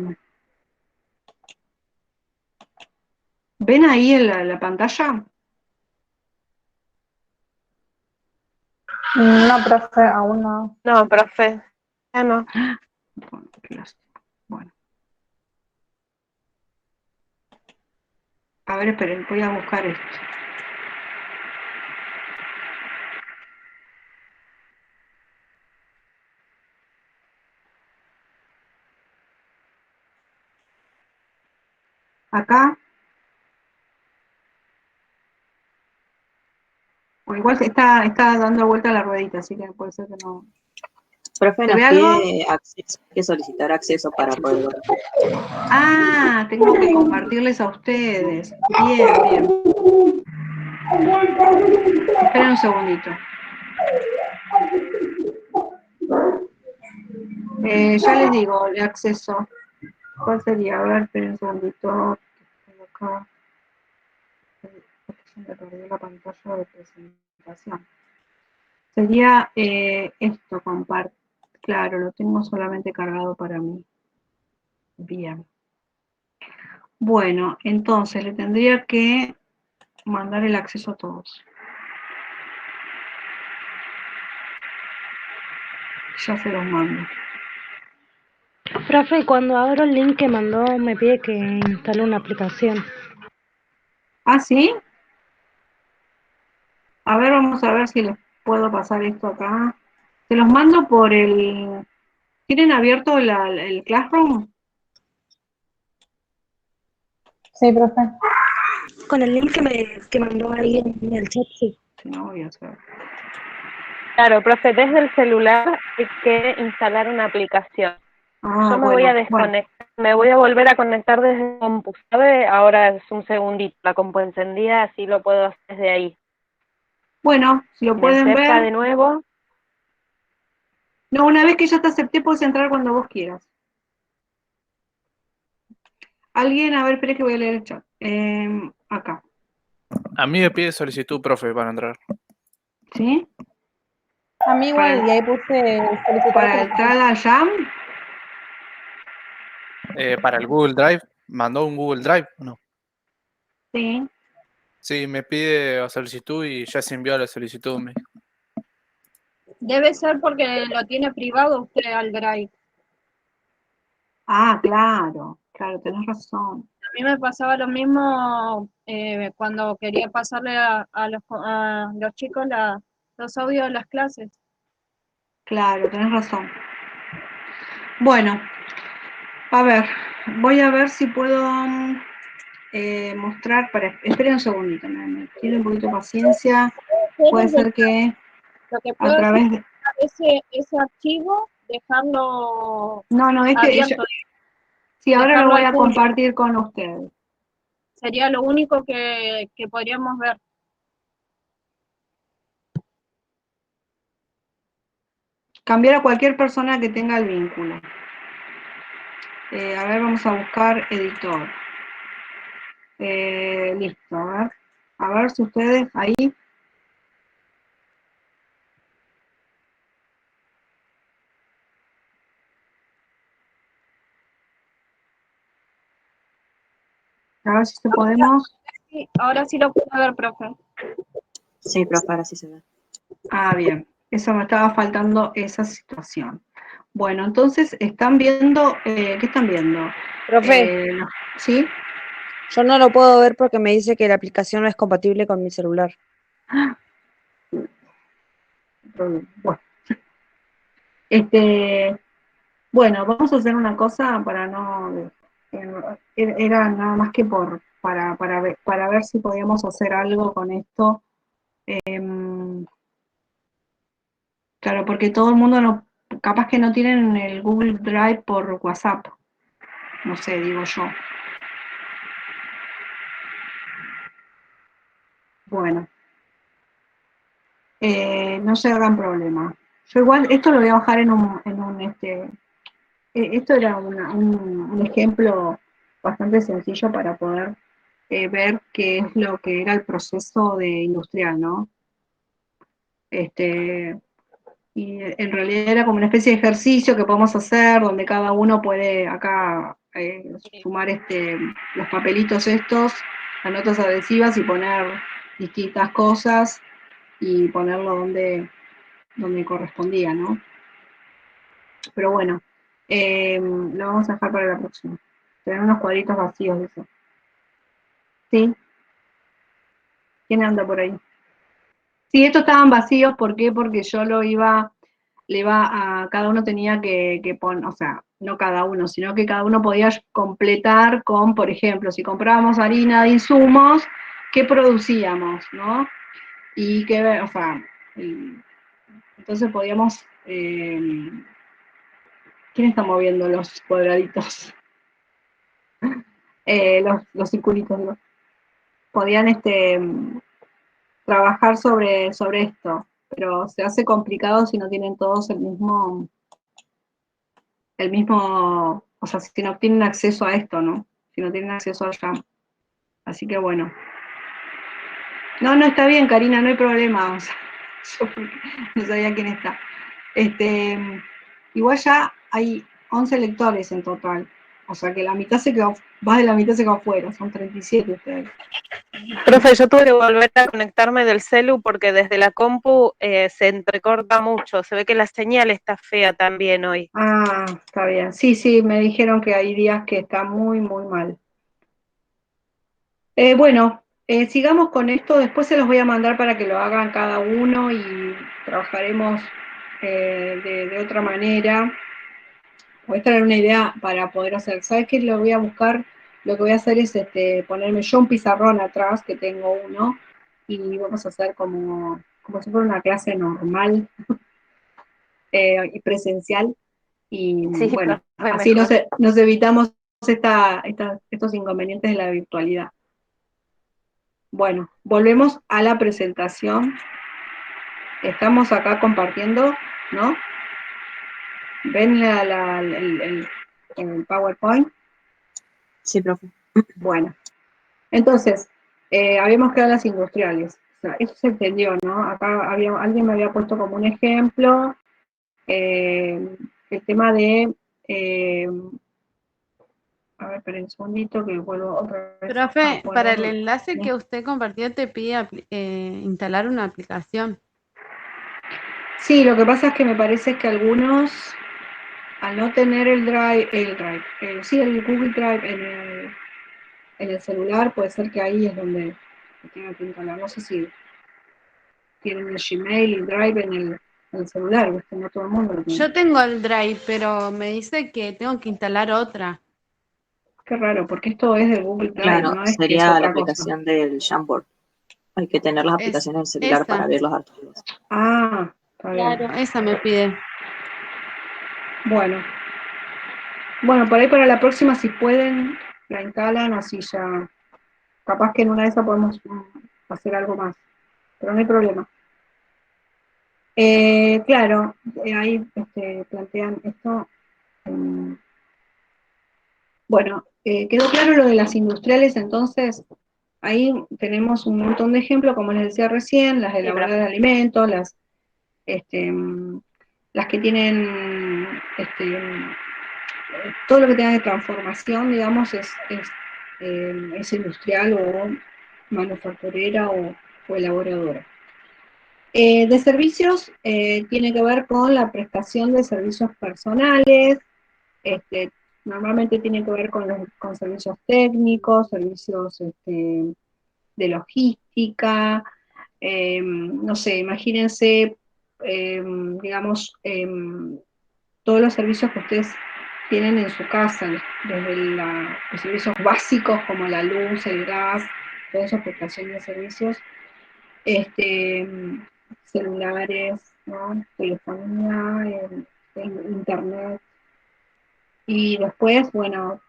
¿Ven ahí en la pantalla? No, profe, aún no. No, profe. Ya no. Bueno, qué lástima. Bueno. A ver, esperen, voy a buscar esto. Acá. O igual está dando vuelta la ruedita, así que puede ser que no. Profe, ¿Se nos ve algo? pide acceso, hay que solicitar acceso para poder ver. Ah, tengo que compartirles a ustedes. Bien, bien. Esperen un segundito. Ya les digo, el acceso. ¿Cuál sería? A ver, esperen un segundito. Tengo acá. Se me perdió la pantalla de presentación. Sería esto, compartir. Claro, lo tengo solamente cargado para mí. Bien. Bueno, entonces le tendría que mandar el acceso a todos. Ya se los mando. Profe, cuando abro el link que mandó me pide que instale una aplicación. ¿Ah, sí? A ver, vamos a ver si les puedo pasar esto acá. Se los mando por el... ¿Tienen abierto el Classroom? Sí, profe. Con el link que mandó ahí en el chat, sí. Si no, voy a hacer. Claro, profe, desde el celular hay que instalar una aplicación. Ah, Yo me voy a bueno. desconectar, me voy a volver a conectar desde el compu, ¿sabe? Ahora es un segundito, la compu encendida, así lo puedo hacer desde ahí. Bueno, si lo Me pueden acepta de ver. nuevo. No, una vez que ya te acepté, puedes entrar cuando vos quieras. Alguien, a ver, espera que voy a leer el chat. Acá. A mí me pide solicitud, profe, para entrar. ¿Sí? A mí igual, y ahí puse solicitar Para entrar a Jam. Para el Google Drive. ¿Mandó un Google Drive? No. Sí. Sí, me pide solicitud y ya se envió la solicitud. Debe ser porque lo tiene privado usted al Drive. Ah, claro. Claro, tenés razón. A mí me pasaba lo mismo cuando quería pasarle a los chicos los audios de las clases. Claro, tenés razón. Bueno, a ver, voy a ver si puedo mostrar, esperen un segundito, me tienen un poquito de paciencia. Puede ser que Lo que a puedo hacer través de... es ese archivo, dejarlo No, abierto, sí, ahora lo dejarlo voy al a público. compartir con ustedes. Sería lo único que podríamos ver. Cambiar a cualquier persona que tenga el vínculo. A ver, vamos a buscar editor. Listo, a ver. A ver si ustedes ahí. A ver si podemos. Sí, ahora sí lo puedo ver, profe. Sí, profe, ahora sí se ve. Ah, bien. Eso me estaba faltando esa situación. Bueno, entonces están viendo, ¿qué están viendo? Profe, ¿Sí? yo no lo puedo ver porque me dice que la aplicación no es compatible con mi celular. Bueno. Bueno, vamos a hacer una cosa para no... Era nada más que para ver si podíamos hacer algo con esto. Claro, porque todo el mundo no, capaz que no tienen el Google Drive por WhatsApp. No sé, digo yo. Bueno. No se hagan problema. Yo igual, esto lo voy a bajar esto era un ejemplo bastante sencillo para poder ver qué es lo que era el proceso de industrial, ¿no? Y en realidad era como una especie de ejercicio que podemos hacer, donde cada uno puede acá sumar los papelitos estos, las notas adhesivas y poner distintas cosas y ponerlo donde correspondía, ¿no? Pero bueno, lo vamos a dejar para la próxima. Tener unos cuadritos vacíos de eso. ¿Sí? ¿Quién anda por ahí? Sí, estos estaban vacíos, ¿por qué? Porque yo cada uno tenía que poner, o sea, no cada uno, sino que cada uno podía completar con, por ejemplo, si comprábamos harina de insumos, ¿qué producíamos, no? Y qué, o sea, entonces podíamos, ¿quién está moviendo los cuadraditos? Los circulitos, ¿no? Podían trabajar sobre esto, pero se hace complicado si no tienen todos el mismo, o sea, si no tienen acceso a esto, ¿no? Si no tienen acceso allá. Así que bueno. No, está bien, Karina, no hay problema. O sea, yo no sabía quién está. Igual ya hay 11 lectores en total. O sea que la mitad se quedó, más de la mitad se quedó afuera, son 37 ustedes. Profe, yo tuve que volver a conectarme del celu porque desde la compu se entrecorta mucho. Se ve que la señal está fea también hoy. Ah, está bien. Sí, me dijeron que hay días que está muy, muy mal. Bueno, sigamos con esto. Después se los voy a mandar para que lo hagan cada uno y trabajaremos de otra manera. Voy a traer una idea para poder hacer. ¿Sabes qué? Lo voy a buscar. Lo que voy a hacer es ponerme yo un pizarrón atrás, que tengo uno, y vamos a hacer como si fuera una clase normal y presencial. Y Sí, bueno, profe, así mejor. nos evitamos estos inconvenientes de la virtualidad. Bueno, volvemos a la presentación. Estamos acá compartiendo, ¿no? ¿Ven el PowerPoint? Sí, profe. Bueno, entonces, habíamos quedado en las industriales. O sea, eso se entendió, ¿no? Acá alguien me había puesto como un ejemplo el tema de... a ver, esperen un segundito que vuelvo otra vez a Profe, para el poner. enlace que usted compartió te pide instalar una aplicación. Sí, lo que pasa es que me parece que algunos, al no tener el Google Drive en el celular, puede ser que ahí es donde tenga que instalar. No sé si tienen el Gmail y el Drive en el celular, ¿viste? No todo el mundo lo tiene. Yo tengo el Drive, pero me dice que tengo que instalar otra. Qué raro, porque esto es de Google Drive, Claro, no es que es sería la otra cosa. aplicación del Jamboard. Hay que tener las aplicaciones en el celular para Esa. abrir los archivos. Ah, está bien. Claro, esa me pide. Bueno, por ahí para la próxima, si pueden, la instalan, así ya. Capaz que en una de esas podemos hacer algo más, pero no hay problema. Claro, ahí plantean esto. Bueno, quedó claro lo de las industriales, entonces ahí tenemos un montón de ejemplos, como les decía recién, las elaboradoras de alimentos, las que tienen todo lo que tenga de transformación, digamos, es industrial o manufacturera o elaboradora. De servicios tiene que ver con la prestación de servicios personales, normalmente tiene que ver con servicios técnicos, servicios de logística, no sé, imagínense, digamos, todos los servicios que ustedes tienen en su casa, desde los servicios básicos como la luz, el gas, todas esas prestaciones de servicios, celulares, ¿no? Telefonía, internet, y después, bueno,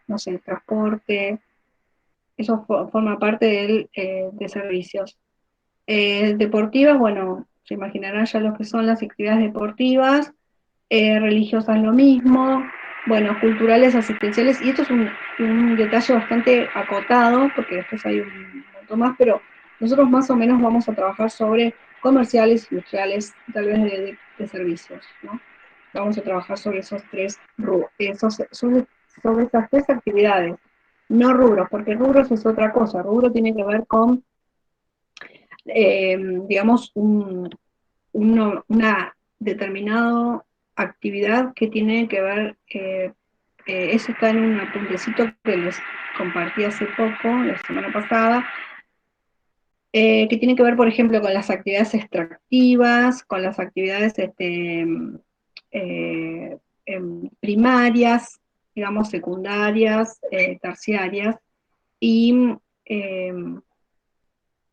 no sé, transporte, eso forma parte de servicios. Deportivas, bueno, se imaginarán ya lo que son las actividades deportivas, religiosas lo mismo, bueno, culturales, asistenciales, y esto es un detalle bastante acotado, porque después hay un montón más, pero nosotros más o menos vamos a trabajar sobre comerciales, industriales, tal vez de servicios, ¿no? Vamos a trabajar sobre esos tres sobre esas tres actividades, no rubros, porque rubros es otra cosa, rubro tiene que ver con, digamos, una determinada actividad que tiene que ver, eso está en un apuntecito que les compartí hace poco, la semana pasada, que tiene que ver, por ejemplo, con las actividades extractivas, con las actividades primarias, digamos, secundarias, terciarias, y,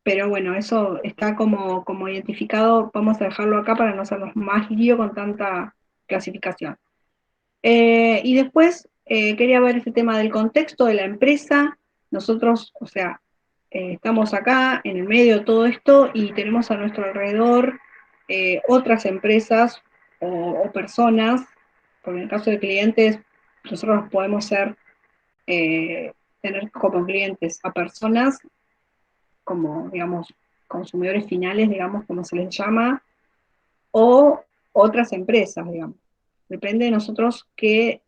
pero bueno, eso está como identificado, vamos a dejarlo acá para no hacernos más lío con tanta clasificación. Y después quería ver este tema del contexto de la empresa. Nosotros, o sea, estamos acá en el medio de todo esto y tenemos a nuestro alrededor otras empresas o personas, porque en el caso de clientes, nosotros podemos tener como clientes a personas como, digamos, consumidores finales, digamos, como se les llama, o otras empresas, digamos. Depende de nosotros qué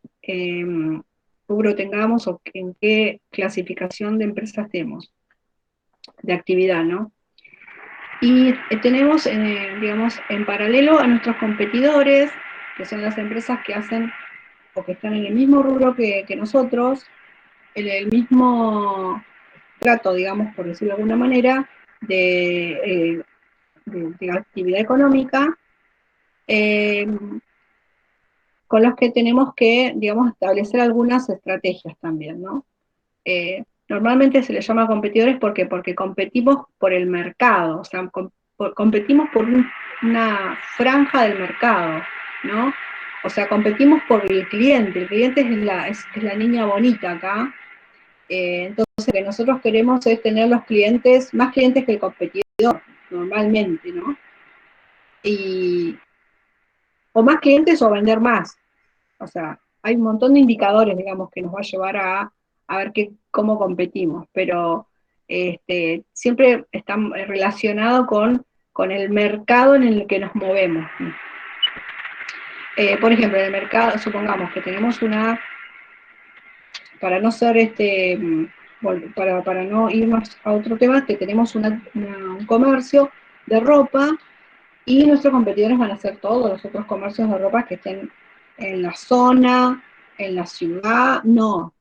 rubro tengamos o en qué clasificación de empresa estemos, de actividad, ¿no? Y tenemos, digamos, en paralelo a nuestros competidores, que son las empresas que hacen o que están en el mismo rubro que nosotros, en el mismo trato, digamos, por decirlo de alguna manera, de actividad económica, con los que tenemos que, digamos, establecer algunas estrategias también, ¿no? Normalmente se les llama competidores porque competimos por el mercado, o sea, competimos por una franja del mercado, ¿no? O sea, competimos por el cliente es la niña bonita acá, entonces lo que nosotros queremos es tener los clientes, más clientes que el competidor, normalmente, ¿no? O más clientes o vender más. O sea, hay un montón de indicadores, digamos, que nos va a llevar a ver cómo competimos, pero siempre está relacionado con el mercado en el que nos movemos. Por ejemplo, en el mercado, supongamos que tenemos para no ser para no irnos a otro tema, que tenemos un comercio de ropa y nuestros competidores van a ser todos los otros comercios de ropa que estén en la zona, en la ciudad no,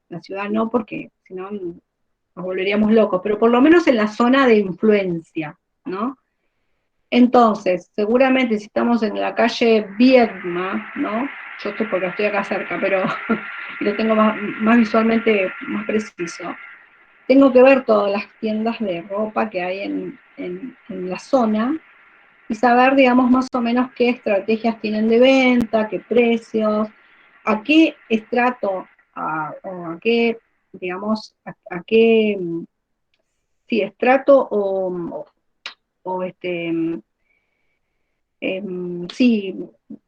porque si no nos volveríamos locos, pero por lo menos en la zona de influencia, ¿no? Entonces, seguramente si estamos en la calle Viedma, ¿no? Yo estoy porque estoy acá cerca, pero lo tengo más visualmente más preciso. Tengo que ver todas las tiendas de ropa que hay en la zona y saber, digamos, más o menos qué estrategias tienen de venta, qué precios, a qué estrato, o a qué, digamos, a qué, sí, estrato sí,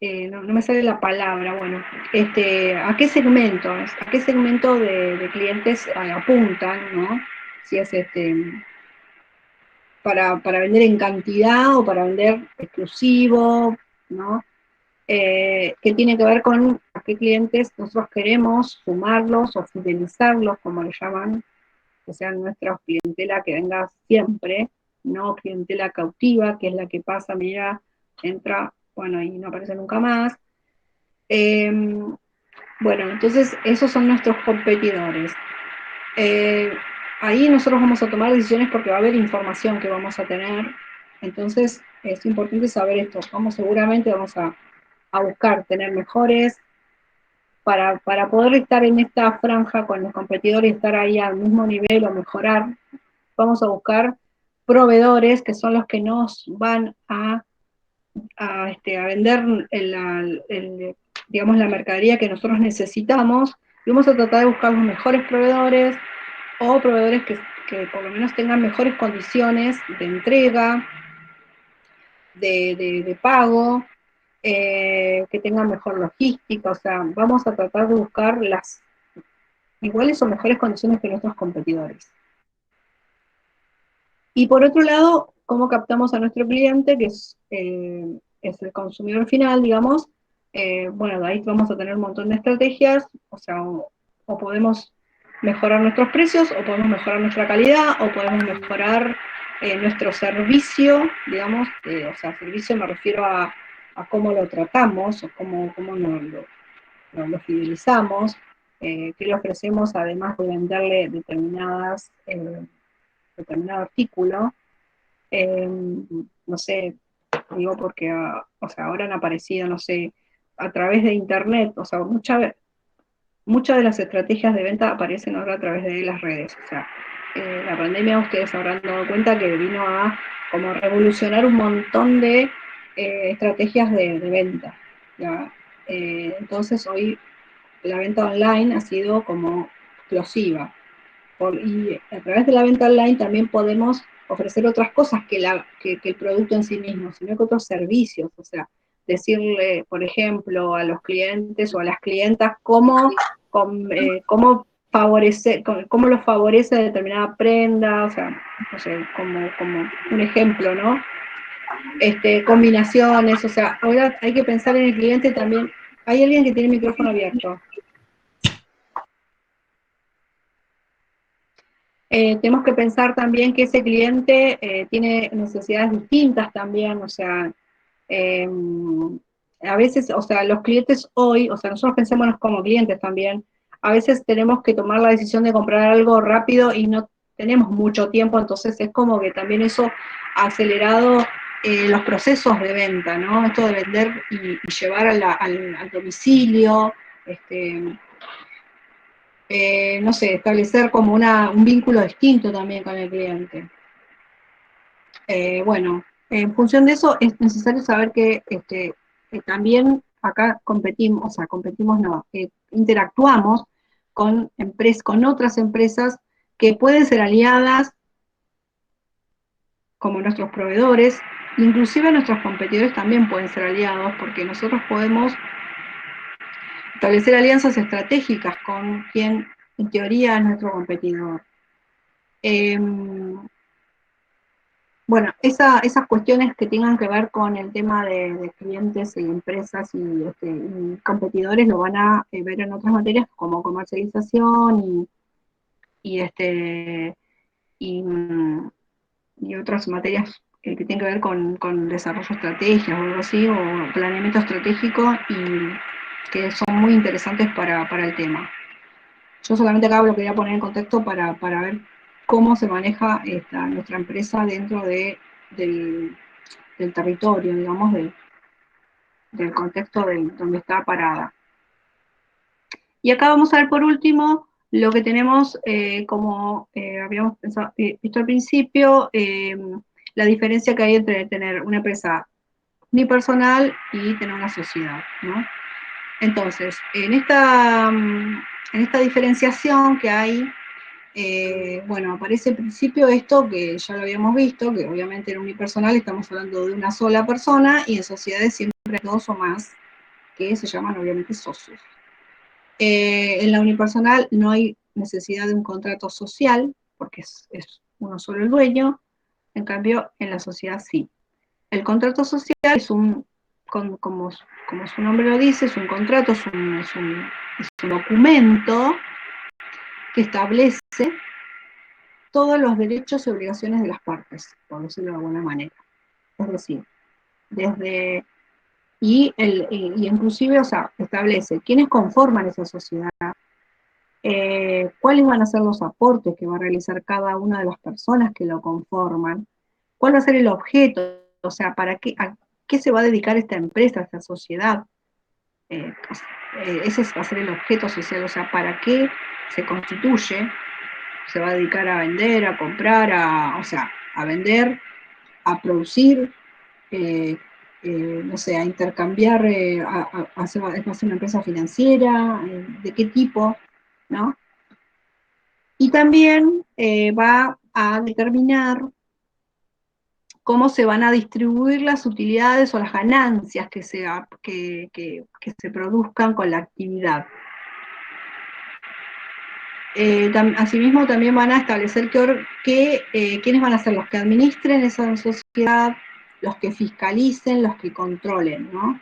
no me sale la palabra, bueno, a qué segmento de clientes apuntan, ¿no? Si es para vender en cantidad o para vender exclusivo, ¿no? Que tiene que ver con a qué clientes nosotros queremos sumarlos o fidelizarlos, como le llaman, que sean nuestra clientela que venga siempre, no clientela cautiva, que es la que pasa, mira, entra, bueno, y no aparece nunca más. Bueno, entonces esos son nuestros competidores. Ahí nosotros vamos a tomar decisiones porque va a haber información que vamos a tener, entonces es importante saber esto. Seguramente vamos a buscar tener mejores, para poder estar en esta franja con los competidores y estar ahí al mismo nivel o mejorar, vamos a buscar proveedores que son los que nos van a vender digamos, la mercadería que nosotros necesitamos, y vamos a tratar de buscar los mejores proveedores, o proveedores que por lo menos tengan mejores condiciones de entrega, de pago, que tengan mejor logística, o sea, vamos a tratar de buscar las iguales o mejores condiciones que nuestros competidores. Y por otro lado, cómo captamos a nuestro cliente, que es el consumidor final, digamos. Bueno, de ahí vamos a tener un montón de estrategias, o sea, o podemos mejorar nuestros precios, o podemos mejorar nuestra calidad, o podemos mejorar nuestro servicio, digamos, o sea, servicio me refiero a cómo lo tratamos, o cómo lo fidelizamos, qué le ofrecemos además de venderle determinado artículo. No sé, digo porque o sea, ahora han aparecido, no sé, a través de internet, o sea, muchas de las estrategias de venta aparecen ahora a través de las redes. O sea, la pandemia, ustedes habrán dado cuenta que vino a como revolucionar un montón de estrategias de venta, ¿ya? Entonces hoy la venta online ha sido como explosiva. Y a través de la venta online también podemos ofrecer otras cosas que el producto en sí mismo, sino que otros servicios. O sea, decirle, por ejemplo, a los clientes o a las clientas cómo los favorece determinada prenda, o sea, no sé, como un ejemplo, ¿no? Combinaciones, o sea, ahora hay que pensar en el cliente también. Hay alguien que tiene el micrófono abierto. Tenemos que pensar también que ese cliente tiene necesidades distintas también, o sea, a veces, o sea, los clientes hoy, o sea, nosotros pensémonos como clientes también, a veces tenemos que tomar la decisión de comprar algo rápido y no tenemos mucho tiempo, entonces es como que también eso ha acelerado los procesos de venta, ¿no? Esto de vender y llevar al domicilio, no sé, establecer como un vínculo distinto también con el cliente. Bueno, en función de eso es necesario saber que también acá interactuamos con otras empresas que pueden ser aliadas, como nuestros proveedores, inclusive nuestros competidores también pueden ser aliados, porque nosotros podemos establecer alianzas estratégicas con quien en teoría es nuestro competidor. Bueno, esas cuestiones que tengan que ver con el tema de clientes y empresas y competidores lo van a ver en otras materias como comercialización y otras materias que tienen que ver con desarrollo de estrategias o algo así, o planeamiento estratégico, y que son muy interesantes para el tema. Yo solamente acá lo quería poner en contexto para ver cómo se maneja nuestra empresa dentro del territorio, digamos, del contexto donde está parada. Y acá vamos a ver por último lo que tenemos como habíamos visto al principio, la diferencia que hay entre tener una empresa unipersonal y tener una sociedad, ¿no? Entonces, en esta diferenciación que hay, bueno, aparece al principio esto que ya lo habíamos visto, que obviamente en unipersonal estamos hablando de una sola persona, y en sociedades siempre hay dos o más, que se llaman obviamente socios. En la unipersonal no hay necesidad de un contrato social, porque es uno solo el dueño, en cambio en la sociedad sí. El contrato social es como su nombre lo dice, es un contrato, es un documento que establece todos los derechos y obligaciones de las partes, por decirlo de alguna manera. Es decir, y inclusive, o sea, establece quiénes conforman esa sociedad, cuáles van a ser los aportes que va a realizar cada una de las personas que lo conforman, cuál va a ser el objeto, o sea, a qué se va a dedicar esta empresa, esta sociedad. Ese va a ser el objeto social, o sea, para qué se constituye. Se va a dedicar a vender, a comprar, a vender, a producir, no sé, a intercambiar, va a ser una empresa financiera, de qué tipo, ¿no? Y también va a determinar cómo se van a distribuir las utilidades o las ganancias que se produzcan con la actividad. Asimismo, también van a establecer quiénes van a ser los que administren esa sociedad, los que fiscalicen, los que controlen, ¿no?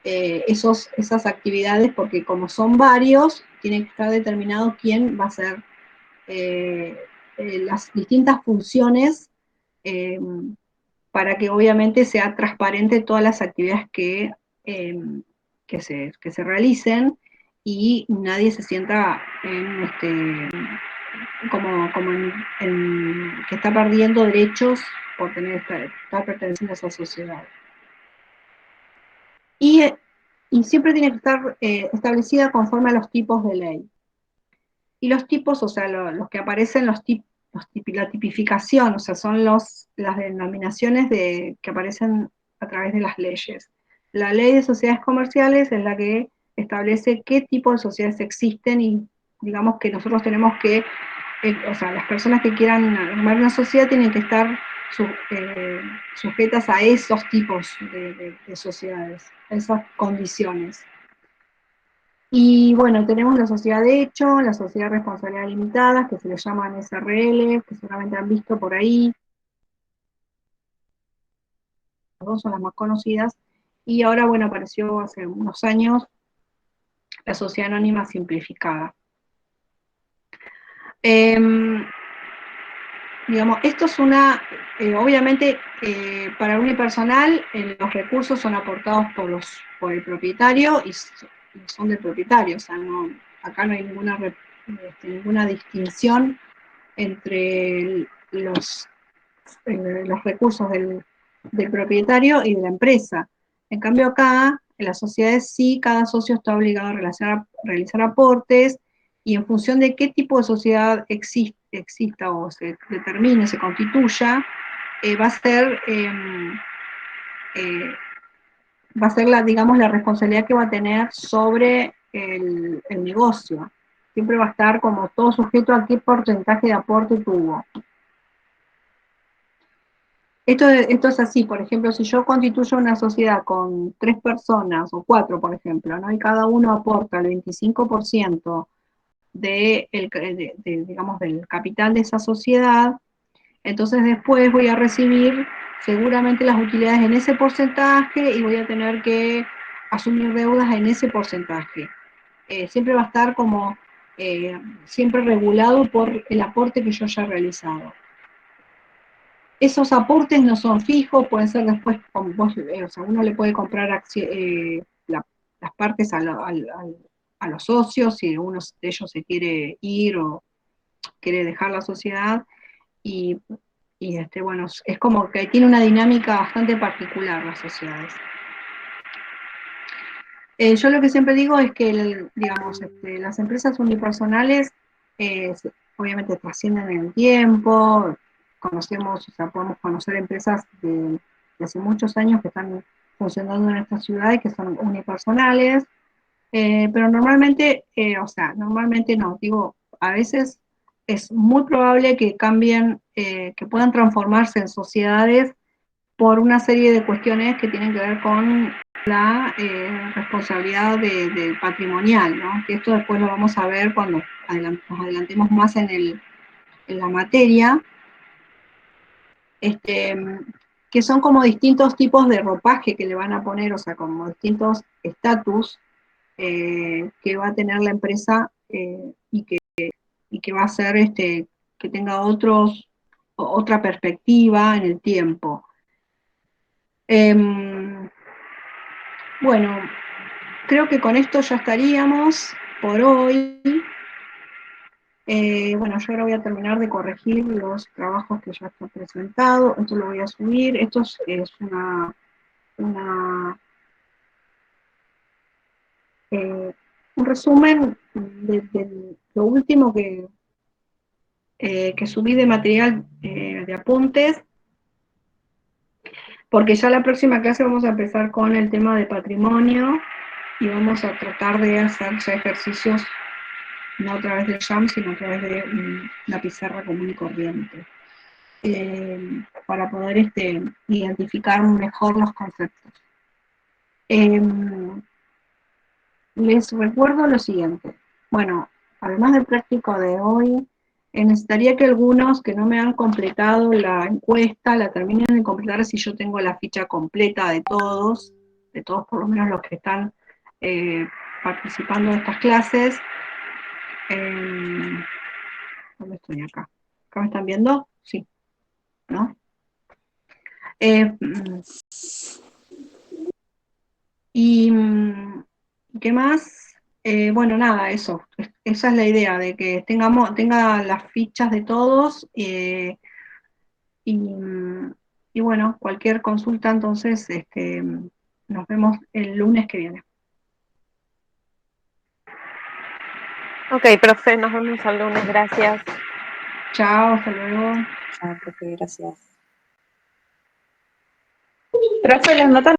Esas actividades, porque como son varios, tiene que estar determinado quién va a ser las distintas funciones para que obviamente sea transparente todas las actividades que se realicen y nadie se sienta que está perdiendo derechos por estar perteneciendo a esa sociedad. Y siempre tiene que estar establecida conforme a los tipos de ley. Y los tipos, o sea, los que aparecen, la tipificación, o sea, son las denominaciones que aparecen a través de las leyes. La ley de sociedades comerciales es la que establece qué tipo de sociedades existen y digamos que nosotros tenemos que, o sea, las personas que quieran armar una sociedad tienen que estar sujetas a esos tipos de sociedades, a esas condiciones. Y bueno, tenemos la sociedad de hecho, la sociedad de responsabilidad limitada, que se le llaman SRL, que seguramente han visto por ahí. Las dos son las más conocidas. Y ahora, bueno, apareció hace unos años la sociedad anónima simplificada. Digamos, esto es obviamente, para unipersonal, los recursos son aportados por el propietario y son del propietario, o sea, acá no hay ninguna distinción entre los recursos del propietario y de la empresa. En cambio acá, en las sociedades sí, cada socio está obligado a realizar aportes, y en función de qué tipo de sociedad exista o se determine, se constituya, va a ser la responsabilidad que va a tener sobre el negocio. Siempre va a estar como todo sujeto a qué porcentaje de aporte tuvo. Esto es así, por ejemplo, si yo constituyo una sociedad con 3 personas, o 4, por ejemplo, ¿no? Y cada uno aporta el 25% digamos, del capital de esa sociedad, entonces después voy a recibir seguramente las utilidades en ese porcentaje y voy a tener que asumir deudas en ese porcentaje. Siempre va a estar como siempre regulado por el aporte que yo haya realizado. Esos aportes no son fijos, pueden ser después, o sea, uno le puede comprar las partes a los socios, si uno de ellos se quiere ir o quiere dejar la sociedad, y bueno, es como que tiene una dinámica bastante particular las sociedades. Yo lo que siempre digo es que, digamos, las empresas unipersonales obviamente trascienden en el tiempo, podemos conocer empresas de hace muchos años que están funcionando en esta ciudad y que son unipersonales, pero normalmente no, digo, a veces es muy probable que cambien, que puedan transformarse en sociedades por una serie de cuestiones que tienen que ver con la responsabilidad patrimonial, ¿no? Que esto después lo vamos a ver cuando nos adelantemos más en la materia, que son como distintos tipos de ropaje que le van a poner, o sea, como distintos estatus que va a tener la empresa y que va a hacer que tenga otra perspectiva en el tiempo. Bueno, creo que con esto ya estaríamos por hoy. Bueno, yo ahora voy a terminar de corregir los trabajos que ya están presentados. Esto lo voy a subir. Esto es un resumen de lo último que subí de material de apuntes, porque ya la próxima clase vamos a empezar con el tema de patrimonio y vamos a tratar de hacer ya ejercicios no a través del JAM, sino a través de una pizarra común y corriente, para poder identificar mejor los conceptos. Les recuerdo lo siguiente. Bueno, además del práctico de hoy, necesitaría que algunos que no me han completado la encuesta la terminen de completar si yo tengo la ficha completa de todos por lo menos los que están participando de estas clases. ¿Dónde estoy acá? ¿Acá me están viendo? Sí. ¿No? ¿Y qué más? Bueno, nada, eso. Esa es la idea, de que tenga las fichas de todos y bueno, cualquier consulta, entonces nos vemos el lunes que viene. Ok, profe, nos vemos el lunes, gracias. Chao, hasta luego. Chao, profe, gracias. Profe, las notas